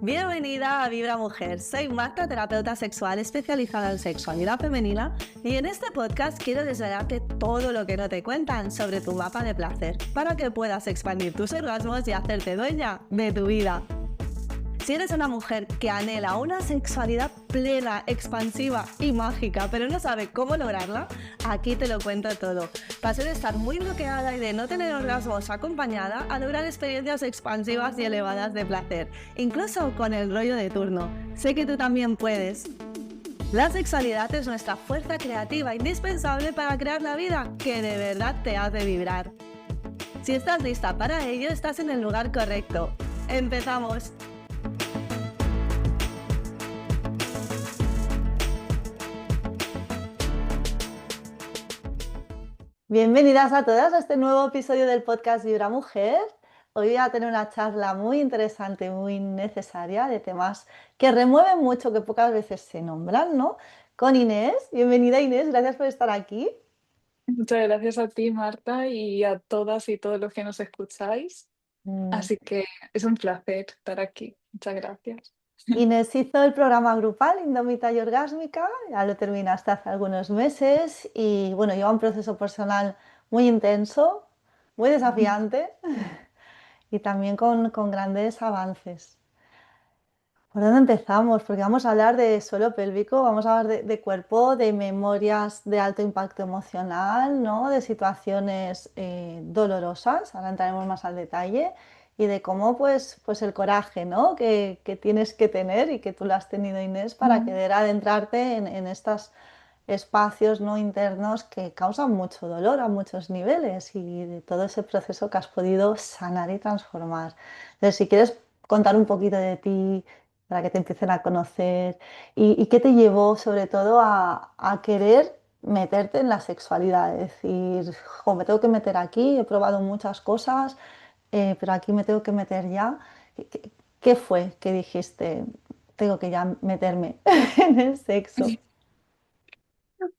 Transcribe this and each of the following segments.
Bienvenida a Vibra Mujer. Soy Marta, terapeuta sexual especializada en sexualidad femenina, y en este podcast quiero desvelarte todo lo que no te cuentan sobre tu mapa de placer para que puedas expandir tus orgasmos y hacerte dueña de tu vida. Si eres una mujer que anhela una sexualidad plena, expansiva y mágica, pero no sabe cómo lograrla, aquí te lo cuento todo. Pasé de estar muy bloqueada y de no tener orgasmos acompañada a lograr experiencias expansivas y elevadas de placer, incluso con el rollo de turno. Sé que tú también puedes. La sexualidad es nuestra fuerza creativa indispensable para crear la vida que de verdad te hace vibrar. Si estás lista para ello, estás en el lugar correcto. ¡Empezamos! Bienvenidas a todas a este nuevo episodio del podcast Vibra Mujer. Hoy voy a tener una charla muy interesante, muy necesaria, de temas que remueven mucho, que pocas veces se nombran, ¿no? Con Inés. Bienvenida, Inés, gracias por estar aquí. Muchas gracias a ti, Marta, y a todas y todos los que nos escucháis. Mm, Así que es un placer estar aquí. Muchas gracias. Inés hizo el programa grupal Indómita y Orgásmica, ya lo terminaste hace algunos meses y bueno, lleva un proceso personal muy intenso, muy desafiante y también con grandes avances. ¿Por dónde empezamos? Porque vamos a hablar de suelo pélvico, vamos a hablar de cuerpo, de memorias de alto impacto emocional, ¿no? De situaciones dolorosas, ahora entraremos más al detalle, y de cómo pues el coraje, ¿no? que tienes que tener y que tú lo has tenido, Inés, para Mm. querer adentrarte en estos espacios no internos que causan mucho dolor a muchos niveles y de todo ese proceso que has podido sanar y transformar. Entonces, si quieres contar un poquito de ti para que te empiecen a conocer y qué te llevó sobre todo a querer meterte en la sexualidad, es decir, "Jo, me tengo que meter aquí, he probado muchas cosas, pero aquí me tengo que meter ya". ¿Qué fue que dijiste, tengo que ya meterme en el sexo?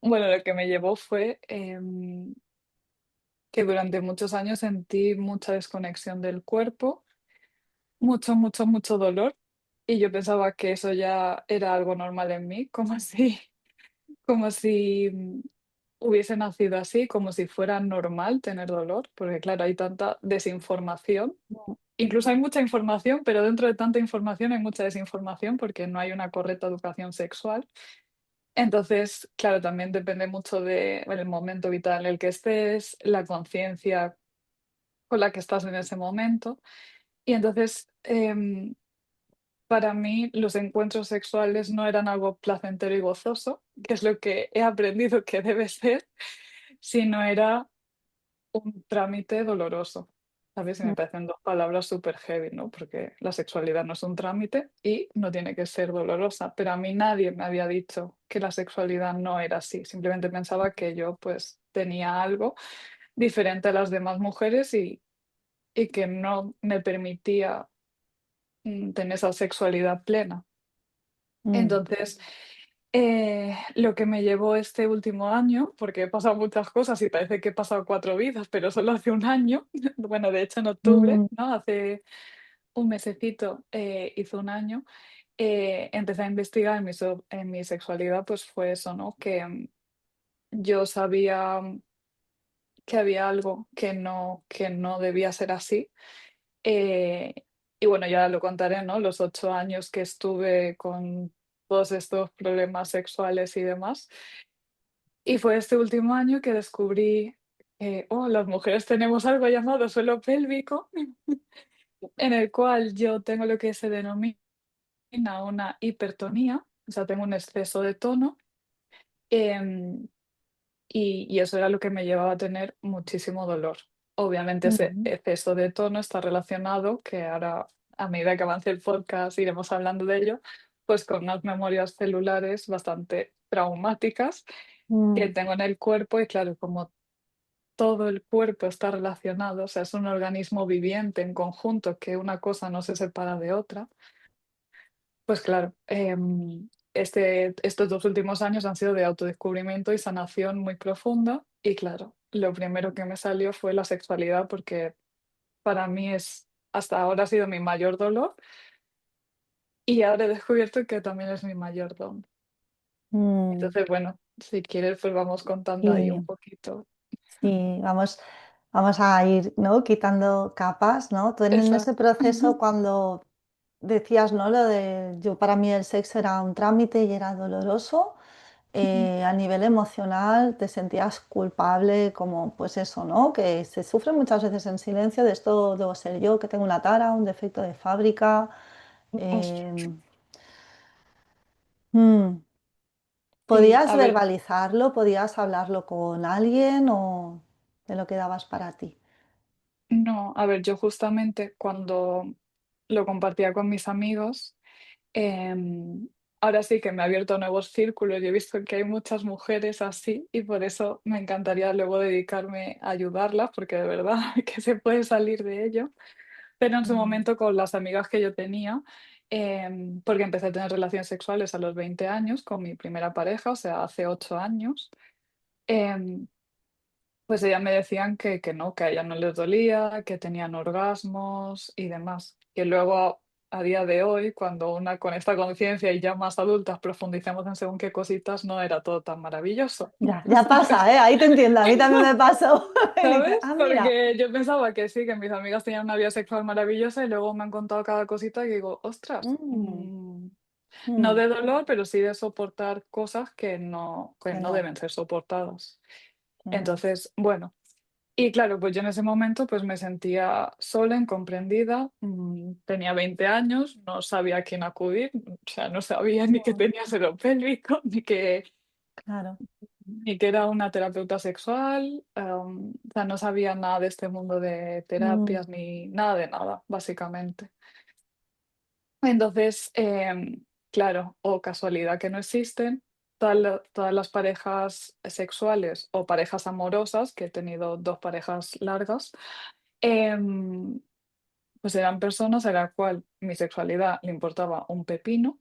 Bueno, lo que me llevó fue que durante muchos años sentí mucha desconexión del cuerpo, mucho dolor, y yo pensaba que eso ya era algo normal en mí, como si hubiese nacido así, como si fuera normal tener dolor, porque claro, hay tanta desinformación. Incluso hay mucha información, pero dentro de tanta información hay mucha desinformación porque no hay una correcta educación sexual. Entonces, claro, también depende mucho del momento vital en el que estés, la conciencia con la que estás en ese momento. Y entonces, para mí, los encuentros sexuales no eran algo placentero y gozoso, que es lo que he aprendido que debe ser, sino era un trámite doloroso, ¿sabes? Y me parecen 2 palabras súper heavy, ¿no? Porque la sexualidad no es un trámite y no tiene que ser dolorosa, pero a mí nadie me había dicho que la sexualidad no era así, simplemente pensaba que yo, pues, tenía algo diferente a las demás mujeres y que no me permitía, tener esa sexualidad plena. Mm, Entonces, lo que me llevó este último año, porque he pasado muchas cosas y parece que he pasado 4 vidas, pero solo hace un año, bueno, de hecho en octubre, mm, ¿no? Hace un mesecito, hizo un año, empecé a investigar en mi sexualidad, pues fue eso, ¿no? Que, yo sabía que había algo que no debía ser así, eh, y bueno, ya lo contaré, ¿no? Los 8 años que estuve con todos estos problemas sexuales y demás. Y fue este último año que descubrí que, oh, las mujeres tenemos algo llamado suelo pélvico, en el cual yo tengo lo que se denomina una hipertonía, o sea, tengo un exceso de tono, em, y eso era lo que me llevaba a tener muchísimo dolor. Obviamente ese mm, exceso de tono está relacionado, que ahora a medida que avance el podcast iremos hablando de ello, pues con unas memorias celulares bastante traumáticas que mm, tengo en el cuerpo y claro, como todo el cuerpo está relacionado, o sea, es un organismo viviente en conjunto, que una cosa no se separa de otra, pues claro, estos 2 últimos años han sido de autodescubrimiento y sanación muy profunda y claro, lo primero que me salió fue la sexualidad porque para mí hasta ahora ha sido mi mayor dolor y ahora he descubierto que también es mi mayor don. Mm, Entonces, bueno, si quieres, pues vamos contando ahí un sí, poquito. sí, vamos a ir, ¿no? Quitando capas, ¿no? Tú en ese Exacto. proceso cuando decías, ¿no? Lo de yo para mí el sexo era un trámite y era doloroso. A nivel emocional te sentías culpable, como pues eso, ¿no? Que se sufre muchas veces en silencio de esto debo ser yo, que tengo una tara, un defecto de fábrica. Ostras. em, mm, Sí, ¿Podías a ver, verbalizarlo? ¿Podías hablarlo con alguien o te lo quedabas para ti? no, a ver, yo justamente cuando lo compartía con mis amigos, em, ahora sí que me ha abierto nuevos círculos y he visto que hay muchas mujeres así y por eso me encantaría luego dedicarme a ayudarlas, porque de verdad que se puede salir de ello. Pero en su Mm, momento con las amigas que yo tenía, porque empecé a tener relaciones sexuales a los 20 años con mi primera pareja, o sea, hace 8 años. em, Pues ellas me decían que no, que a ellas no les dolía, que tenían orgasmos y demás. Que luego, a día de hoy, cuando una con esta conciencia y ya más adultas profundicemos en según qué cositas, no era todo tan maravilloso. ya, ya pasa, ¿eh? Ahí te entiendo, a mí también me pasó. Y dices, ¿Sabes? ah, mira. Porque yo pensaba que sí, que mis amigas tenían una vida sexual maravillosa y luego me han contado cada cosita que digo, ostras, Mm, no mm, de dolor, pero sí de soportar cosas que que no no, deben ser soportadas. que no. Entonces, bueno. Y claro, pues yo en ese momento pues me sentía sola, incomprendida, tenía 20 años, no sabía a quién acudir, o sea, no sabía ni que Mm, tenía seno pélvico, claro. ni que era una terapeuta sexual, o sea, no sabía nada de este mundo de Mm, terapias ni nada de nada, básicamente. Entonces, claro, o casualidad que no existen, todas las parejas sexuales o parejas amorosas, que he tenido dos parejas largas, em, pues eran personas a la cual mi sexualidad le importaba un pepino,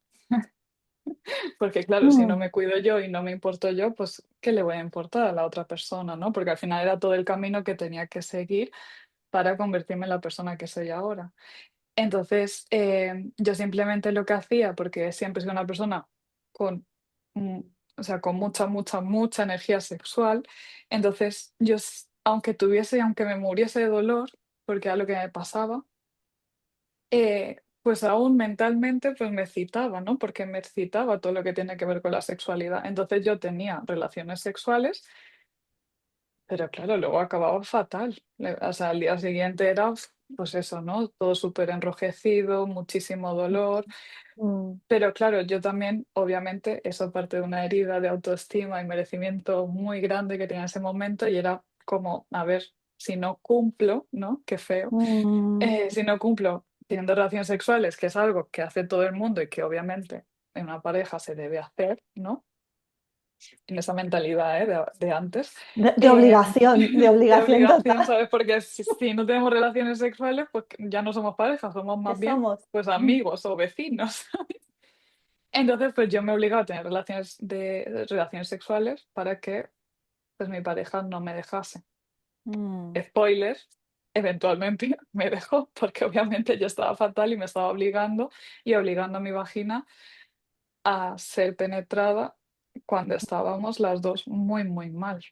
porque claro, si no mm, me cuido yo y no me importo yo, pues ¿qué le voy a importar a la otra persona, no? Porque al final era todo el camino que tenía que seguir para convertirme en la persona que soy ahora. Entonces, yo simplemente lo que hacía, porque siempre he sido una persona con, mm, o sea, con mucha, mucha, mucha energía sexual, entonces yo, aunque tuviese, aunque me muriese de dolor, porque era lo que me pasaba, pues aún mentalmente pues me excitaba, ¿no? Porque me excitaba todo lo que tiene que ver con la sexualidad. Entonces yo tenía relaciones sexuales, pero claro, luego acababa fatal. O sea, al día siguiente era, pues eso, ¿no? Todo súper enrojecido, muchísimo dolor. mm, Pero claro, yo también, obviamente, eso parte de una herida de autoestima y merecimiento muy grande que tenía en ese momento y era como, a ver, si no cumplo, ¿no? Qué feo. mm, Si no cumplo teniendo relaciones sexuales, que es algo que hace todo el mundo y que obviamente en una pareja se debe hacer, ¿no? En esa mentalidad, ¿eh? de antes. Eh, de de obligación obligación, total. ¿sabes? Porque si no tenemos relaciones sexuales, pues ya no somos pareja, somos ¿Qué más bien somos? pues Mm, amigos o vecinos. Entonces, pues yo me obligaba a tener relaciones sexuales para que pues mi pareja no me dejase. mm, Spoiler, eventualmente me dejó, porque obviamente yo estaba fatal y me estaba obligando y obligando a mi vagina a ser penetrada cuando estábamos las dos muy, muy mal.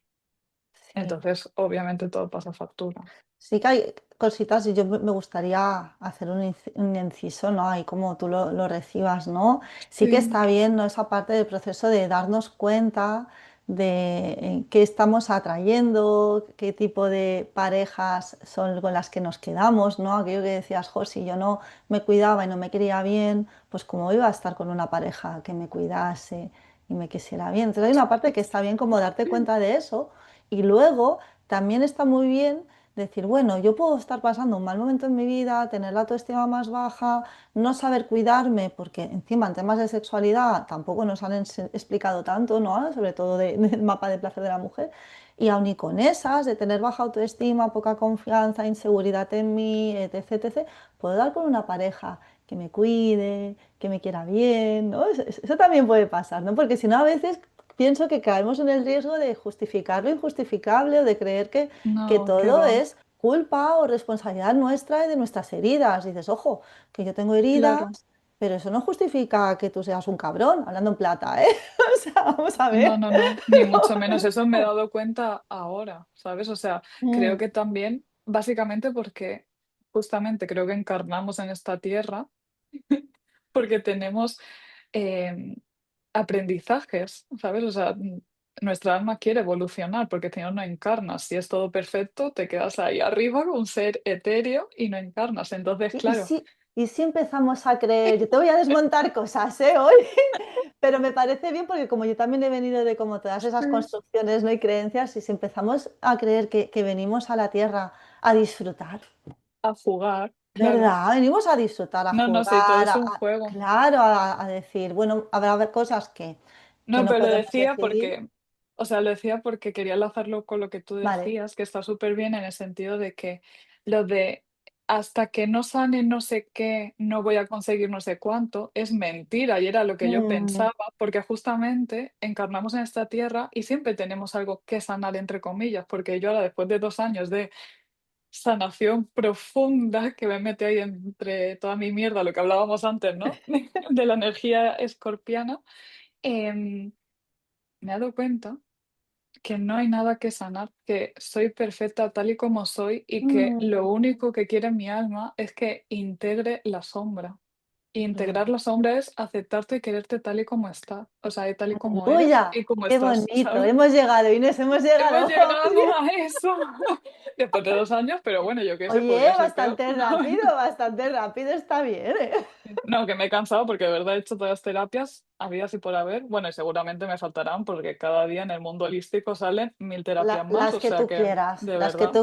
sí. Entonces, obviamente todo pasa factura. Sí que hay cositas y yo me gustaría hacer un inciso, ¿no? Ahí como tú lo recibas, ¿no? Sí que Sí, está bien, ¿no? Esa parte del proceso de darnos cuenta de qué estamos atrayendo, qué tipo de parejas son con las que nos quedamos, ¿no? Aquello que decías, jo, si yo no me cuidaba y no me quería bien, pues cómo iba a estar con una pareja que me cuidase y me quisiera bien. Entonces hay una parte que está bien como darte cuenta de eso y luego también está muy bien decir, bueno, yo puedo estar pasando un mal momento en mi vida, tener la autoestima más baja, no saber cuidarme, porque encima en temas de sexualidad tampoco nos han explicado tanto, ¿no? Sobre todo del mapa de placer de la mujer. Y aun y con esas, de tener baja autoestima, poca confianza, inseguridad en mí, etc., etc., puedo dar con una pareja que me cuide, que me quiera bien, ¿no? Eso también puede pasar, ¿no? Porque si no, a veces pienso que caemos en el riesgo de justificar lo injustificable o de creer que no, qué todo va, es culpa o responsabilidad nuestra y de nuestras heridas. Dices, ojo, que yo tengo claro. heridas pero eso no justifica que tú seas un cabrón, hablando en plata, ¿eh? O sea, vamos a No, ver. no, no, ni mucho menos. Eso me he dado cuenta ahora, ¿sabes? O sea, creo Mm, que también, básicamente porque justamente creo que encarnamos en esta tierra, porque tenemos eh, aprendizajes, ¿sabes? O sea, nuestra alma quiere evolucionar, porque si no, no encarnas. Si es todo perfecto, te quedas ahí arriba, un ser etéreo y no encarnas. Entonces, Y, y claro, si, y si empezamos a creer, yo te voy a desmontar cosas, ¿eh? Hoy, pero me parece bien porque como yo también he venido de como todas esas sí, construcciones, ¿no? Y creencias, y si empezamos a creer que venimos a la Tierra a disfrutar, a jugar, claro. ¿verdad? Venimos a disfrutar, a No, no, sí, todo jugar, es un juego. claro, a decir, bueno, habrá cosas que No, no pero lo podemos decía decidir. porque, o sea, lo decía porque quería enlazarlo con lo que tú Vale. decías, que está súper bien en el sentido de que lo de hasta que no sane no sé qué, no voy a conseguir no sé cuánto, es mentira y era lo que yo Mm, pensaba, porque justamente encarnamos en esta tierra y siempre tenemos algo que sanar, entre comillas, porque yo ahora, después de 2 años de sanación profunda que me mete ahí entre toda mi mierda, lo que hablábamos antes, ¿no? De la energía escorpiana. em, Me he dado cuenta que no hay nada que sanar, que soy perfecta tal y como soy y que lo mm, único que quiere mi alma es que integre la sombra. Y integrar claro. la sombra es aceptarte y quererte tal y como estás, o sea, y tal y como eres Aleluya, y como qué estás, bonito. ¿sabes? Hemos llegado, Inés, hemos Hemos llegado. llegado a eso después de 2 años, pero bueno, yo qué sé, Oye, podría ser peor. bastante rápido, está bien, ¿eh? No, que me he cansado porque de verdad he hecho todas las terapias, habidas y por haber. Bueno, y seguramente me faltarán porque cada día en el mundo holístico salen 1000 terapias más, Las o que sea tú que, quieras, de verdad.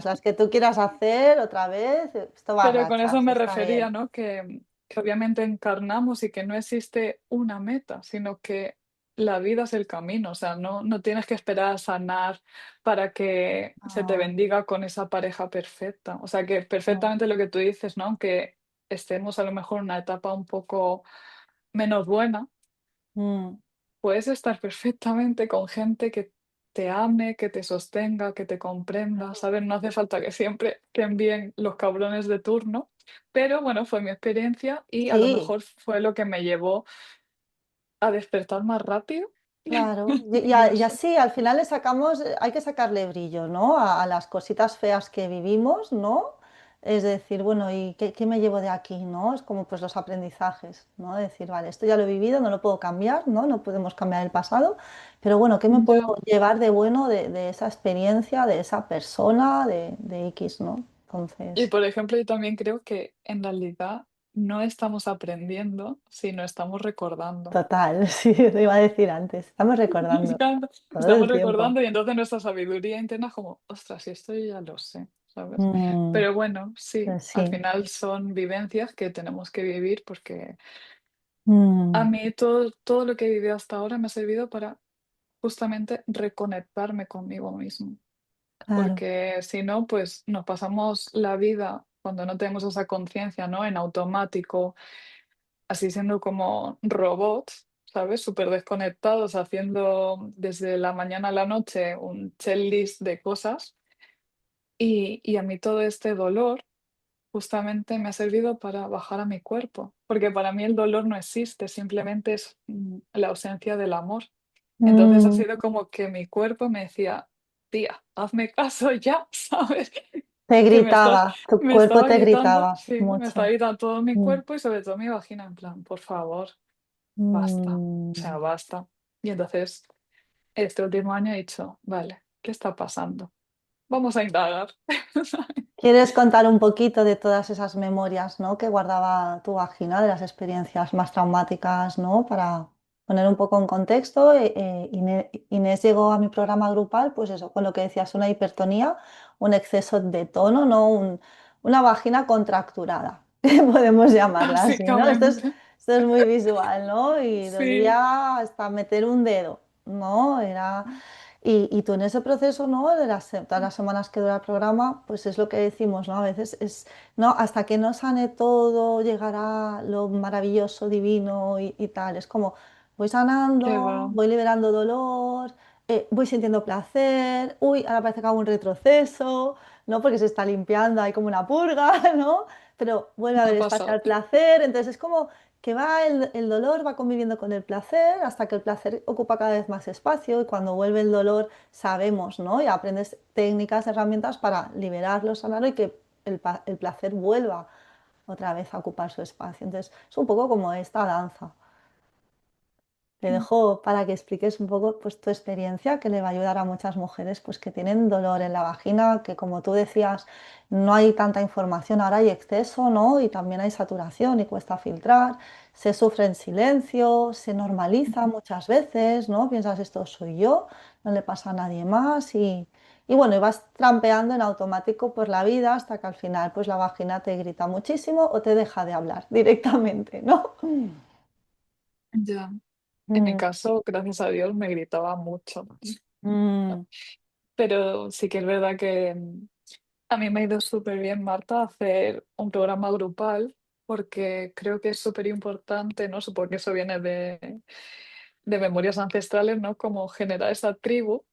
las que tú quieras hacer otra vez, esto va a Pero con eso rachas, me está refería, bien. ¿no? Que obviamente encarnamos y que no existe una meta, sino que la vida es el camino, o sea, no, no tienes que esperar a sanar para que se te Ah, bendiga con esa pareja perfecta. O sea, que mm, perfectamente lo que tú dices, ¿no? Aunque estemos a lo mejor en una etapa un poco menos buena, mm, puedes estar perfectamente con gente que te ame, que te sostenga, que te comprenda, ¿sabes? No hace falta que siempre te envíen los cabrones de turno, pero bueno, fue mi experiencia y a lo sí. mejor fue lo que me llevó a despertar más rápido. Claro, No y sé. así al final le sacamos, hay que sacarle brillo, ¿no? A las cositas feas que vivimos, ¿no? Es decir, bueno, ¿y qué me llevo de aquí, ¿no? Es como pues los aprendizajes, ¿no? Decir, vale, esto ya lo he vivido, no lo puedo cambiar, ¿no? No podemos cambiar el pasado, pero bueno, ¿qué me puedo Ya. llevar de bueno de esa experiencia, de esa persona, de X, ¿no? Y Entonces, por ejemplo, yo también creo que en realidad no estamos aprendiendo, sino estamos recordando. total, sí, lo iba a decir antes, estamos recordando todo Estamos el tiempo. recordando y entonces nuestra sabiduría interna es como, ostras, y esto yo ya lo sé, ¿sabes? Mm, Pero bueno, sí, pues al sí. final son vivencias que tenemos que vivir porque a Mm, mí todo lo que he vivido hasta ahora me ha servido para justamente reconectarme conmigo mismo. claro. Porque si no, pues nos pasamos la vida cuando no tenemos esa conciencia, ¿no? En automático, así siendo como robots, ¿sabes? Súper desconectados, haciendo desde la mañana a la noche un checklist de cosas. Y a mí todo este dolor justamente me ha servido para bajar a mi cuerpo, porque para mí el dolor no existe, simplemente es la ausencia del amor. Entonces ha Mm, sido como que mi cuerpo me decía, tía, hazme caso ya, ¿sabes? te Que gritaba, tu me cuerpo estaba te gritando, gritaba sí, me estaba mucho. gritando todo mi Mm, cuerpo y sobre todo mi vagina, en plan, por favor, basta, o sea, mm. basta. Y entonces, este último año he dicho, vale, ¿qué está pasando? Vamos a indagar. ¿Quieres contar un poquito de todas esas memorias, ¿no? que guardaba tu vagina, de las experiencias más traumáticas, ¿no? Para poner un poco en contexto, Inés llegó a mi programa grupal, pues eso, con lo que decías, una hipertonía, un exceso de tono, ¿no? Una vagina contracturada, que podemos llamarla así, ¿no? Básicamente, Esto es muy visual, ¿no? Y sí, dolía hasta meter un dedo, ¿no? Era... Y tú en ese proceso, ¿no? De todas las semanas que dura el programa, pues es lo que decimos, ¿no? A veces es, ¿no? Hasta que no sane todo, llegará lo maravilloso, divino y tal. Es como, voy que sanando, va. voy liberando dolor, voy sintiendo placer, uy, ahora parece que hago un retroceso, ¿no? Porque se está limpiando, hay como una purga, ¿no? pero vuelve a Me haber ha espacio pasado. al placer, entonces es como que va el dolor va conviviendo con el placer hasta que el placer ocupa cada vez más espacio y cuando vuelve el dolor sabemos, ¿no? Y aprendes técnicas, herramientas para liberarlo, sanarlo y que el placer vuelva otra vez a ocupar su espacio. Entonces es un poco como esta danza. Te dejo para que expliques un poco pues, tu experiencia, que le va a ayudar a muchas mujeres pues, que tienen dolor en la vagina, que como tú decías, no hay tanta información, ahora hay exceso, ¿no? Y también hay saturación y cuesta filtrar, se sufre en silencio, se normaliza muchas veces, ¿no? Piensas, esto soy yo, no le pasa a nadie más y bueno, y vas trampeando en automático por la vida hasta que al final pues la vagina te grita muchísimo o te deja de hablar directamente, ¿no? Ya. En mi Mm, caso, gracias a Dios, me gritaba mucho. mm, Pero sí que es verdad que a mí me ha ido súper bien, Marta, hacer un programa grupal, porque creo que es súper importante, ¿no? Supongo que eso viene de memorias ancestrales, ¿no? Como generar esa tribu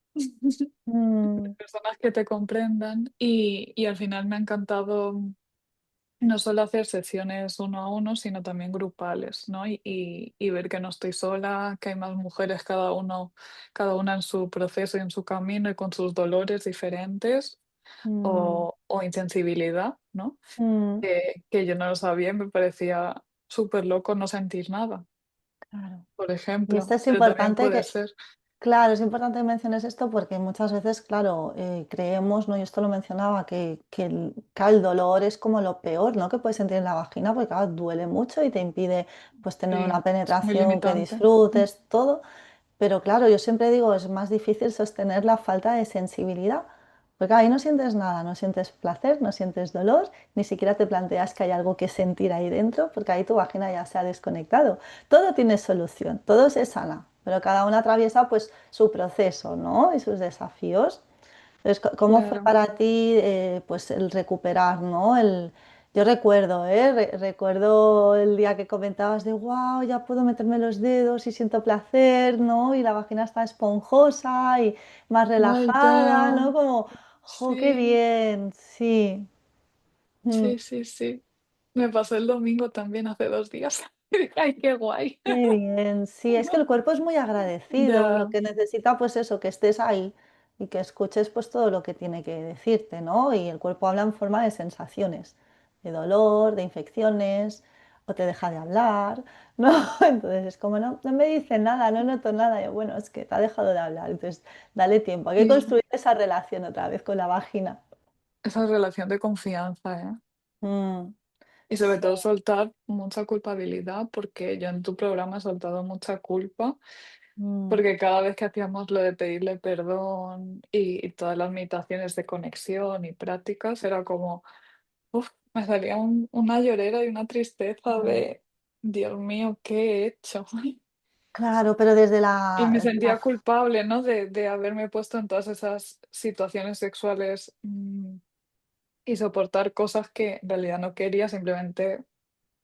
de mm. personas que te comprendan. Y al final me ha encantado no solo hacer sesiones uno a uno, sino también grupales, ¿no? Y ver que no estoy sola, que hay más mujeres, cada una en su proceso y en su camino y con sus dolores diferentes Mm, o insensibilidad, ¿no? mm, Que yo no lo sabía y me parecía súper loco no sentir nada, claro. por Y esto ejemplo, es pero también importante puede que, ser. claro, es importante que menciones esto porque muchas veces, claro, creemos, ¿no? Y esto lo mencionaba, claro, el dolor es como lo peor, ¿no? Que puedes sentir en la vagina porque, claro, duele mucho y te impide, pues, tener una Sí, es muy penetración que limitante. disfrutes, todo. Pero claro, yo siempre digo, es más difícil sostener la falta de sensibilidad, porque ahí no sientes nada, no sientes placer, no sientes dolor, ni siquiera te planteas que hay algo que sentir ahí dentro, porque ahí tu vagina ya se ha desconectado. Todo tiene solución, todo se sana, pero cada una atraviesa pues su proceso, ¿no? Y sus desafíos. Entonces, ¿cómo fue Claro. para ti pues el recuperar, ¿no? Yo recuerdo, ¿eh? Recuerdo el día que comentabas de, wow, ya puedo meterme los dedos y siento placer, ¿no? Y la vagina está esponjosa y más Ay, relajada, ya. ¿no? Como, ¡oh, qué Sí, bien! Sí. Mm. sí, sí, sí. Me pasó el domingo también hace 2 días. Ay, qué guay. Qué bien, sí, es que el cuerpo es muy agradecido, lo Ya. que necesita pues eso, que estés ahí y que escuches pues todo lo que tiene que decirte, ¿no? Y el cuerpo habla en forma de sensaciones, de dolor, de infecciones, o te deja de hablar, ¿no? Entonces es como, no, no me dice nada, no noto nada, yo, bueno, es que te ha dejado de hablar, entonces dale tiempo, hay que Sí, construir esa relación otra vez con la vagina. esa relación de confianza, ¿eh? Mm, Y sobre sí, todo soltar mucha culpabilidad, porque yo en tu programa he soltado mucha culpa, mm, porque cada vez que hacíamos lo de pedirle perdón y todas las meditaciones de conexión y prácticas, era como, uf, me salía una llorera y una tristeza mm. de, Dios mío, ¿qué he hecho? Claro, pero desde Y me desde sentía culpable, ¿no? De haberme puesto en todas esas situaciones sexuales, y soportar cosas que en realidad no quería, simplemente,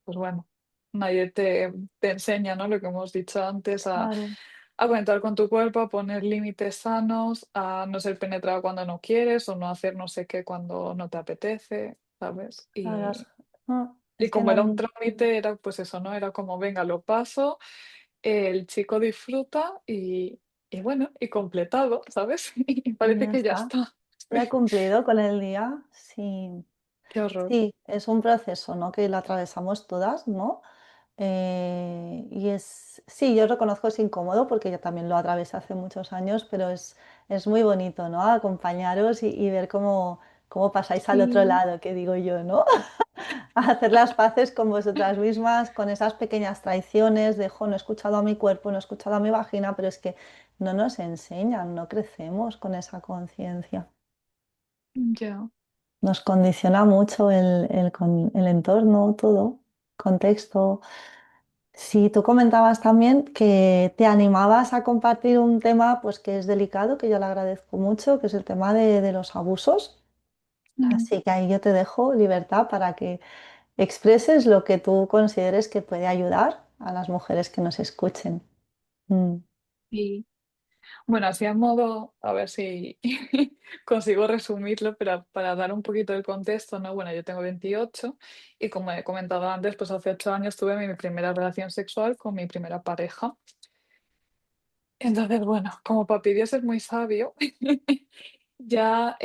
pues bueno, nadie te enseña, ¿no? Lo que hemos dicho antes, claro. a conectar con tu cuerpo, a poner límites sanos, a no ser penetrado cuando no quieres o no hacer no sé qué cuando no te apetece, ¿sabes? Claro, Y es que como era un no, trámite, era pues eso, ¿no? Era como, venga, lo paso, el chico disfruta y bueno, y completado, ¿sabes? Y y parece ya que ya está. está. Ya he cumplido con el día. Sí, Qué horror. sí, es un proceso, ¿no? Que lo atravesamos todas, ¿no? Y sí, yo reconozco es incómodo porque yo también lo atravesé hace muchos años, pero es muy bonito, ¿no? Acompañaros y ver cómo pasáis al otro Sí. lado, que digo yo, ¿no? A hacer las paces con vosotras mismas, con esas pequeñas traiciones de, jo, no he escuchado a mi cuerpo, no he escuchado a mi vagina, pero es que no nos enseñan, no crecemos con esa conciencia. Ya. Nos condiciona mucho el entorno, todo, contexto. Si tú comentabas también que te animabas a compartir un tema pues, que es delicado, que yo le agradezco mucho, que es el tema de los abusos. Mm. Así que ahí yo te dejo libertad para que expreses lo que tú consideres que puede ayudar a las mujeres que nos escuchen. Mm, Sí. Bueno, así a modo, a ver si consigo resumirlo, pero para dar un poquito el contexto, ¿no? Bueno, yo tengo 28 y como he comentado antes, pues hace 8 años tuve mi primera relación sexual con mi primera pareja. Entonces, bueno, como Papi Dios es muy sabio, ya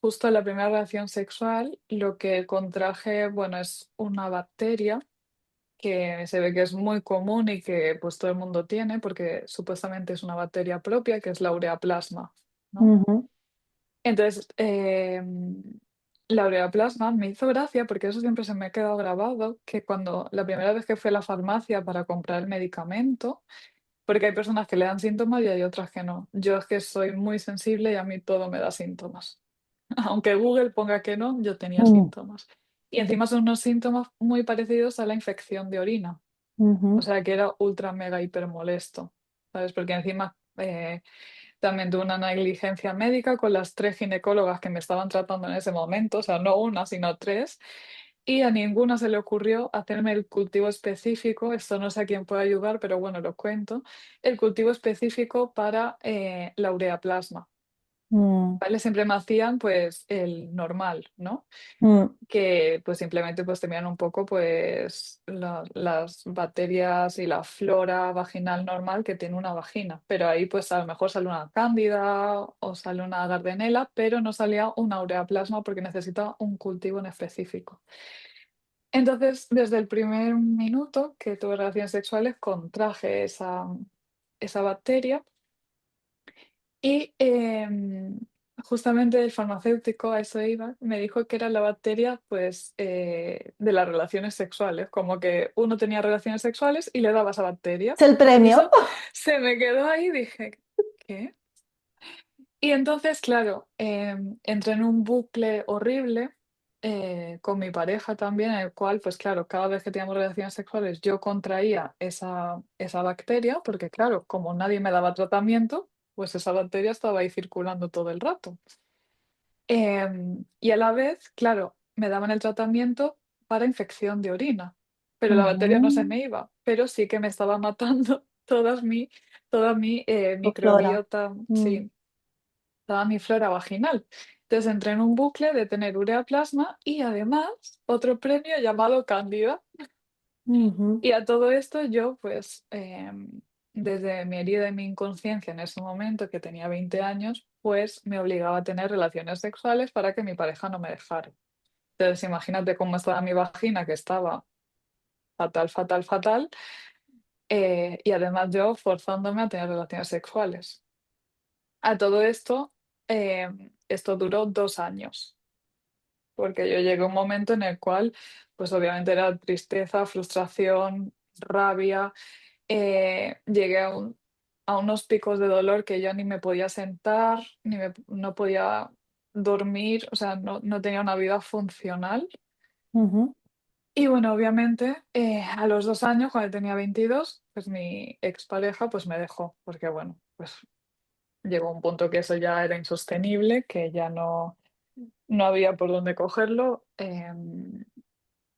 justo en la primera relación sexual lo que contraje, bueno, es una bacteria que se ve que es muy común y que pues todo el mundo tiene porque supuestamente es una bacteria propia que es la ureaplasma, ¿no? Ujú, Entonces, la ureaplasma me hizo gracia porque eso siempre se me ha quedado grabado, que cuando la primera vez que fui a la farmacia para comprar el medicamento, porque hay personas que le dan síntomas y hay otras que no. Yo es que soy muy sensible y a mí todo me da síntomas. Aunque Google ponga que no, yo tenía mm, síntomas. Y encima son unos síntomas muy parecidos a la infección de orina. O ujú, sea que era ultra mega hiper molesto, ¿sabes? Porque encima también tuve una negligencia médica con las 3 ginecólogas que me estaban tratando en ese momento, o sea, no una, sino 3, y a ninguna se le ocurrió hacerme el cultivo específico, esto no sé a quién puede ayudar, pero bueno, lo cuento, el cultivo específico para la ureaplasma, mm, ¿vale? Siempre me hacían pues el normal, ¿no? mm, Que pues simplemente pues tenían un poco pues las bacterias y la flora vaginal normal que tiene una vagina, pero ahí pues a lo mejor sale una cándida o sale una gardенela, pero no salía una ureaplasma porque necesita un cultivo en específico. Entonces, desde el primer minuto que tuve relaciones sexuales, contraje esa bacteria y justamente el farmacéutico, a eso iba, me dijo que era la bacteria pues, de las relaciones sexuales, como que uno tenía relaciones sexuales y le daba esa bacteria. Es el Y premio. eso se me quedó ahí y dije, ¿qué? Y entonces, claro, entré en un bucle horrible con mi pareja también, en el cual, pues claro, cada vez que teníamos relaciones sexuales yo contraía esa bacteria, porque claro, como nadie me daba tratamiento, pues esa bacteria estaba ahí circulando todo el rato. Y a la vez, claro, me daban el tratamiento para infección de orina, pero la bacteria no se Ujú, me iba, pero sí que me estaba matando toda mi tu flora. microbiota, Mm, sí, toda mi flora vaginal. Entonces entré en un bucle de tener ureaplasma y además otro premio llamado Cándida. ujú, Y a todo esto yo, pues, desde mi herida y mi inconsciencia en ese momento, que tenía 20 años, pues me obligaba a tener relaciones sexuales para que mi pareja no me dejara. Entonces imagínate cómo estaba mi vagina, que estaba fatal, fatal, fatal, y además yo forzándome a tener relaciones sexuales. A todo esto, esto duró 2 años. Porque yo llegué a un momento en el cual, pues obviamente era tristeza, frustración, rabia, llegué a unos picos de dolor que ya ni me podía sentar, no podía dormir, o sea, no tenía una vida funcional. ujú. Y bueno, obviamente, a los 2 años, cuando tenía 22 pues mi expareja pues me dejó, porque bueno, pues llegó un punto que eso ya era insostenible, que ya no había por dónde cogerlo.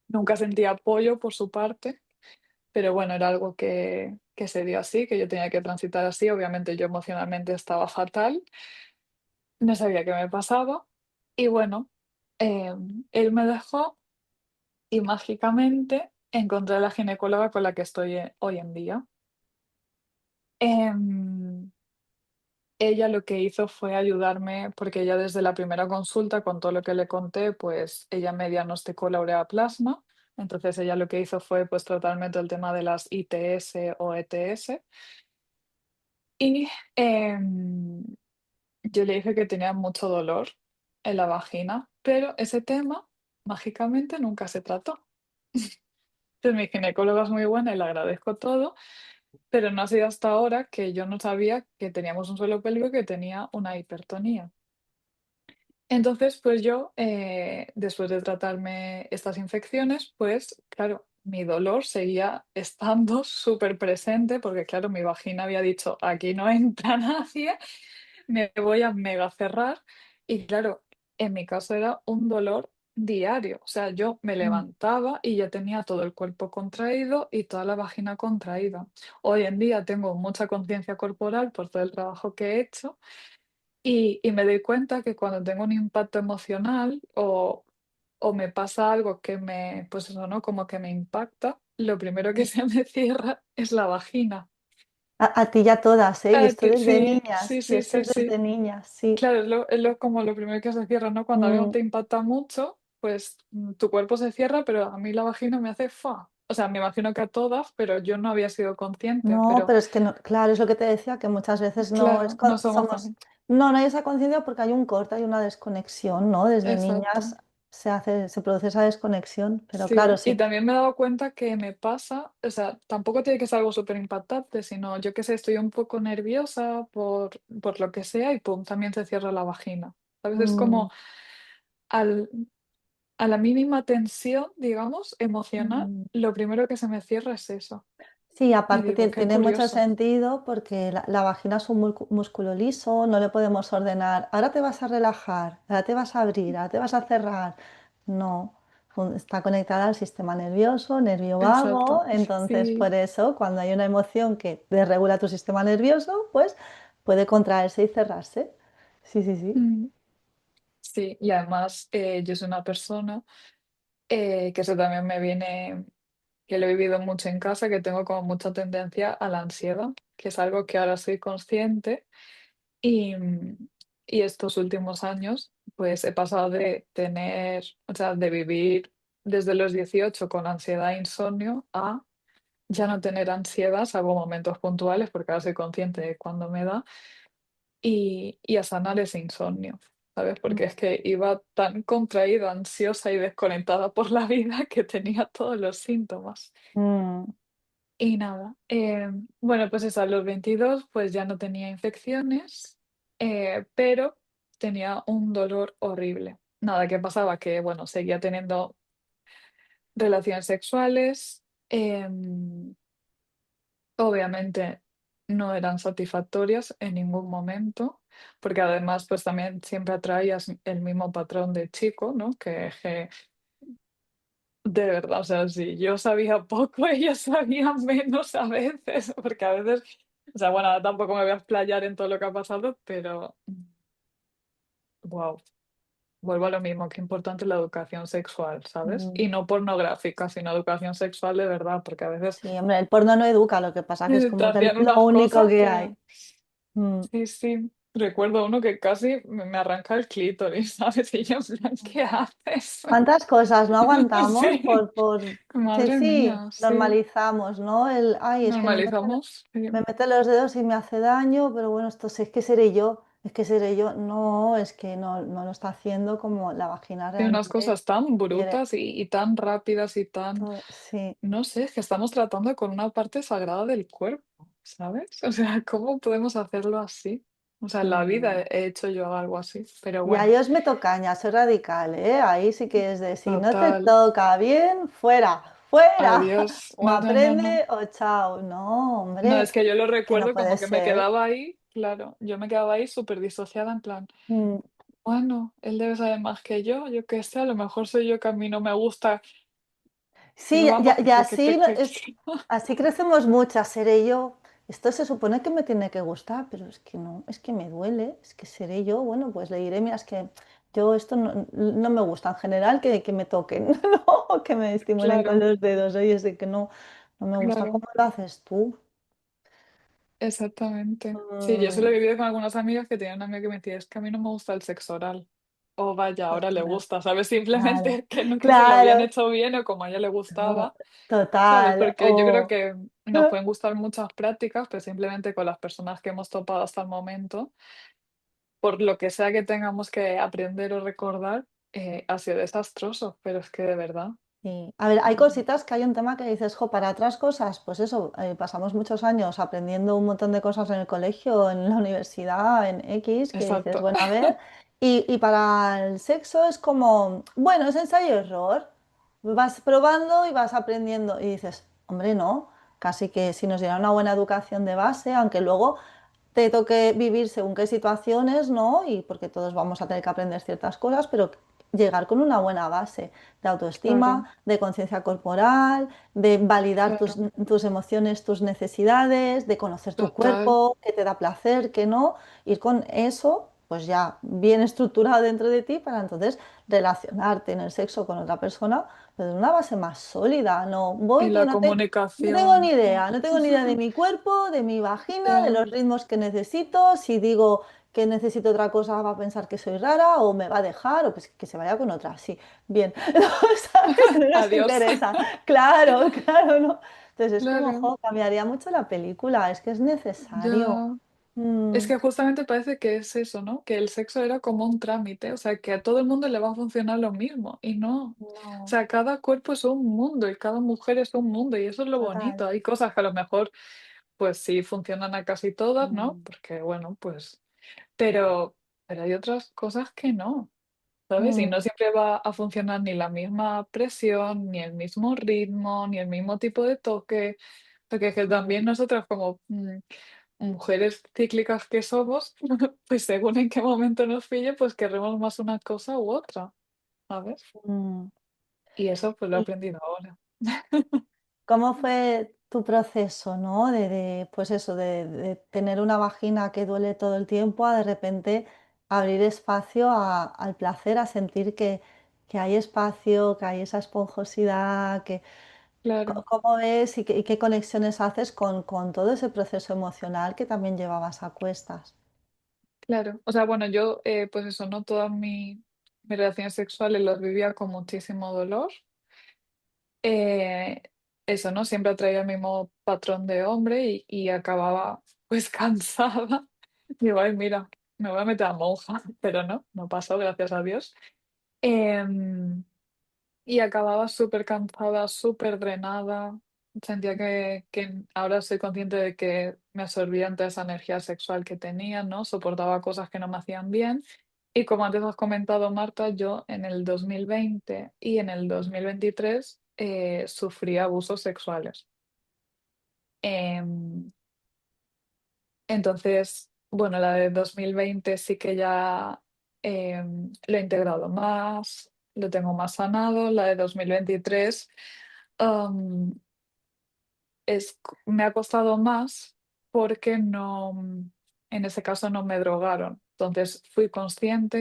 Nunca sentí apoyo por su parte, pero bueno, era algo que se dio así, que yo tenía que transitar así. Obviamente yo emocionalmente estaba fatal, no sabía qué me pasaba. Y bueno, él me dejó y mágicamente encontré a la ginecóloga con la que estoy hoy en día. Em, Ella lo que hizo fue ayudarme, porque ella desde la primera consulta, con todo lo que le conté, pues ella me diagnosticó la ureaplasma. Entonces ella lo que hizo fue pues tratarme todo el tema de las ITS o ETS. Y yo le dije que tenía mucho dolor en la vagina, pero ese tema mágicamente nunca se trató. Entonces mi ginecóloga es muy buena y le agradezco todo, pero no ha sido hasta ahora que yo no sabía que teníamos un suelo pélvico que tenía una hipertonía. Entonces, pues yo, después de tratarme estas infecciones, pues claro, mi dolor seguía estando súper presente porque claro, mi vagina había dicho, aquí no entra nadie, me voy a mega cerrar. Y claro, en mi caso era un dolor diario. O sea, yo me Mm. levantaba y ya tenía todo el cuerpo contraído y toda la vagina contraída. Hoy en día tengo mucha conciencia corporal por todo el trabajo que he hecho y me doy cuenta que cuando tengo un impacto emocional o me pasa algo que me, pues eso, ¿no? Como que me impacta, lo primero que se me cierra es la vagina. A ti ya todas, ¿eh? Y esto desde Sí, niñas, sí, y sí, esto sí, es desde sí. niñas, sí. Claro, como lo primero que se cierra, ¿no? Cuando algo Mm. te impacta mucho, pues tu cuerpo se cierra, pero a mí la vagina me hace fa. O sea, me imagino que a todas, pero yo no había sido consciente, No, pero pero es que no, claro, es lo que te decía, que muchas veces no es claro, no somos somos, conscientes. no, no hay esa conciencia porque hay un corte, hay una desconexión, ¿no? Desde Exacto. niñas se produce esa desconexión, pero claro, Sí, y sí. también me he dado cuenta que me pasa, o sea, tampoco tiene que ser algo súper impactante, sino yo que sé, estoy un poco nerviosa por lo que sea y pum, también se cierra la vagina. ¿Sabes? Es Mm, como al, a la mínima tensión, digamos, emocional, mm. lo primero que se me cierra es eso. Sí, Y aparte digo, qué tiene mucho curioso. sentido porque la vagina es un músculo liso, no le podemos ordenar, ahora te vas a relajar, ahora te vas a abrir, ahora te vas a cerrar. No, está conectada al sistema nervioso, nervio vago, Exacto. entonces Sí, por eso cuando hay una emoción que desregula tu sistema nervioso, pues puede contraerse y cerrarse. Sí, sí, sí. mm, sí. Y además yo soy una persona que eso también me viene, que lo he vivido mucho en casa, que tengo como mucha tendencia a la ansiedad, que es algo que ahora soy consciente y, y estos últimos años pues he pasado de tener, o sea, de vivir desde los 18 con ansiedad e insomnio a ya no tener ansiedad, salvo momentos puntuales, porque ahora soy consciente de cuándo me da, y a sanar ese insomnio, ¿sabes? Porque es que iba tan contraída, ansiosa y desconectada por la vida que tenía todos los síntomas. Mm, Y nada, bueno, pues eso, a los 22 pues ya no tenía infecciones, pero tenía un dolor horrible. Nada, ¿qué pasaba? Que, bueno, seguía teniendo relaciones sexuales. Obviamente no eran satisfactorias en ningún momento, porque además pues también siempre atraías el mismo patrón de chico, ¿no? Que de verdad, o sea, si yo sabía poco, ellos sabían menos a veces, porque a veces, o sea, bueno, ahora tampoco me voy a explayar en todo lo que ha pasado, pero wow, vuelvo a lo mismo, que importante es la educación sexual, ¿sabes? mm. Y no pornográfica, sino educación sexual de verdad, porque a veces Sí, hombre, el porno no educa, lo que pasa que es te como que hacían lo unas único cosas que que... hay. Mm. Sí, sí. Recuerdo uno que casi me arranca el clítoris, ¿sabes? Y yo en plan, ¿qué haces? ¿Cuántas cosas no aguantamos Sí, Sí, madre sí, mía, sí. normalizamos, ¿no? Ay, es que Normalizamos. Sí. me mete los dedos y me hace daño, pero bueno, esto sí, es que seré yo, es que seré yo. No, es que no, no lo está haciendo como la vagina Hay unas realmente cosas tan quiere. brutas y tan rápidas y tan, Sí. no sé, es que estamos tratando con una parte sagrada del cuerpo, ¿sabes? O sea, ¿cómo podemos hacerlo así? O sea, en la vida Mm. he hecho yo algo así, pero Y bueno, ahí os meto caña, soy radical, ¿eh? Ahí sí que es de si no te total. toca bien, fuera, fuera. Adiós. O No, no, no, no. aprende o chao. No, No, hombre, es que yo lo que no recuerdo puede como que me ser. quedaba ahí, claro, yo me quedaba ahí súper disociada en plan, Mm. bueno, él debe saber más que yo qué sé, a lo mejor soy yo que a mí no me gusta, pero Sí, vamos, y así, así crecemos muchas, seré yo. Esto se supone que me tiene que gustar, pero es que no, es que me duele, es que seré yo. Bueno, pues le diré, mira, es que yo esto no, no me gusta en general que me toquen, ¿no? Que me estimulen con Claro, los dedos. Oye, es que no, no me gusta claro, cómo lo haces tú. exactamente. Sí, yo se lo he Mm, vivido con algunas amigas que tenían una amiga que me decía, es que a mí no me gusta el sexo oral. O vaya, ahora le claro, gusta, ¿sabes? claro, Simplemente que nunca se lo habían claro, hecho bien o como a ella le no, gustaba, ¿sabes? total. Porque yo creo que nos pueden gustar muchas prácticas, pero simplemente con las personas que hemos topado hasta el momento por lo que sea que tengamos que aprender o recordar, ha sido desastroso, pero es que de verdad. Sí. A ver, hay mm, cositas que hay un tema que dices, jo, para otras cosas, pues eso, pasamos muchos años aprendiendo un montón de cosas en el colegio, en la universidad, en X, que dices, Exacto, bueno, a ver, y para el sexo es como, bueno, es ensayo y error, vas probando y vas aprendiendo y dices, hombre, no, casi que si nos diera una buena educación de base, aunque luego te toque vivir según qué situaciones, ¿no? Y porque todos vamos a tener que aprender ciertas cosas, pero llegar con una buena base de claro, autoestima, de conciencia corporal, de validar claro, tus emociones, tus necesidades, de conocer tu total. cuerpo, qué te da placer, qué no, ir con eso pues ya bien estructurado dentro de ti para entonces relacionarte en el sexo con otra persona, pero de una base más sólida. No Y voy que la no tengo ni comunicación. idea, no tengo ni idea de mi cuerpo, de mi vagina, de Ya, los ritmos que necesito. Si digo que necesito otra cosa, va a pensar que soy rara o me va a dejar o pues que se vaya con otra. Sí, bien, no, ¿sabes? No nos adiós. interesa. Claro, claro, ¿no? Entonces es como, Claro, jo, cambiaría mucho la película, es que es necesario. ya. Es Mm, que justamente parece que es eso, ¿no? Que el sexo era como un trámite, o sea, que a todo el mundo le va a funcionar lo mismo y no. O no, sea, cada cuerpo es un mundo y cada mujer es un mundo y eso es lo total. bonito. Hay cosas que a lo mejor, pues sí, funcionan a casi todas, ¿no? Mm, Porque, bueno, pues, pero hay otras cosas que no, ¿sabes? Y mm, no siempre va a funcionar ni la misma presión, ni el mismo ritmo, ni el mismo tipo de toque. Porque es que también mm, nosotras como mujeres cíclicas que somos, pues según en qué momento nos pille, pues querremos más una cosa u otra, ¿sabes? mm. Y eso pues lo he ¿Y aprendido ahora. cómo fue tu proceso, ¿no? pues eso, de tener una vagina que duele todo el tiempo a de repente abrir espacio al placer, a sentir que hay espacio, que hay esa esponjosidad, Claro, ¿cómo ves y qué conexiones haces con todo ese proceso emocional que también llevabas a cuestas? claro. O sea, bueno, yo, pues eso, ¿no? Todas mis relaciones sexuales las vivía con muchísimo dolor. Eh, eso, ¿no? Siempre atraía el mismo patrón de hombre y acababa pues cansada. Digo, ay, mira, me voy a meter a monja, pero no, no pasó, gracias a Dios. Em, Y acababa súper cansada, súper drenada. Sentía que ahora soy consciente de que me absorbía toda esa energía sexual que tenía, ¿no? Soportaba cosas que no me hacían bien. Y como antes has comentado, Marta, yo en el 2020 y en el 2023 sufrí abusos sexuales. Em, entonces, bueno, la de 2020 sí que ya lo he integrado más, lo tengo más sanado. La de 2023 am, me ha costado más porque no, en ese caso no me drogaron. Entonces fui consciente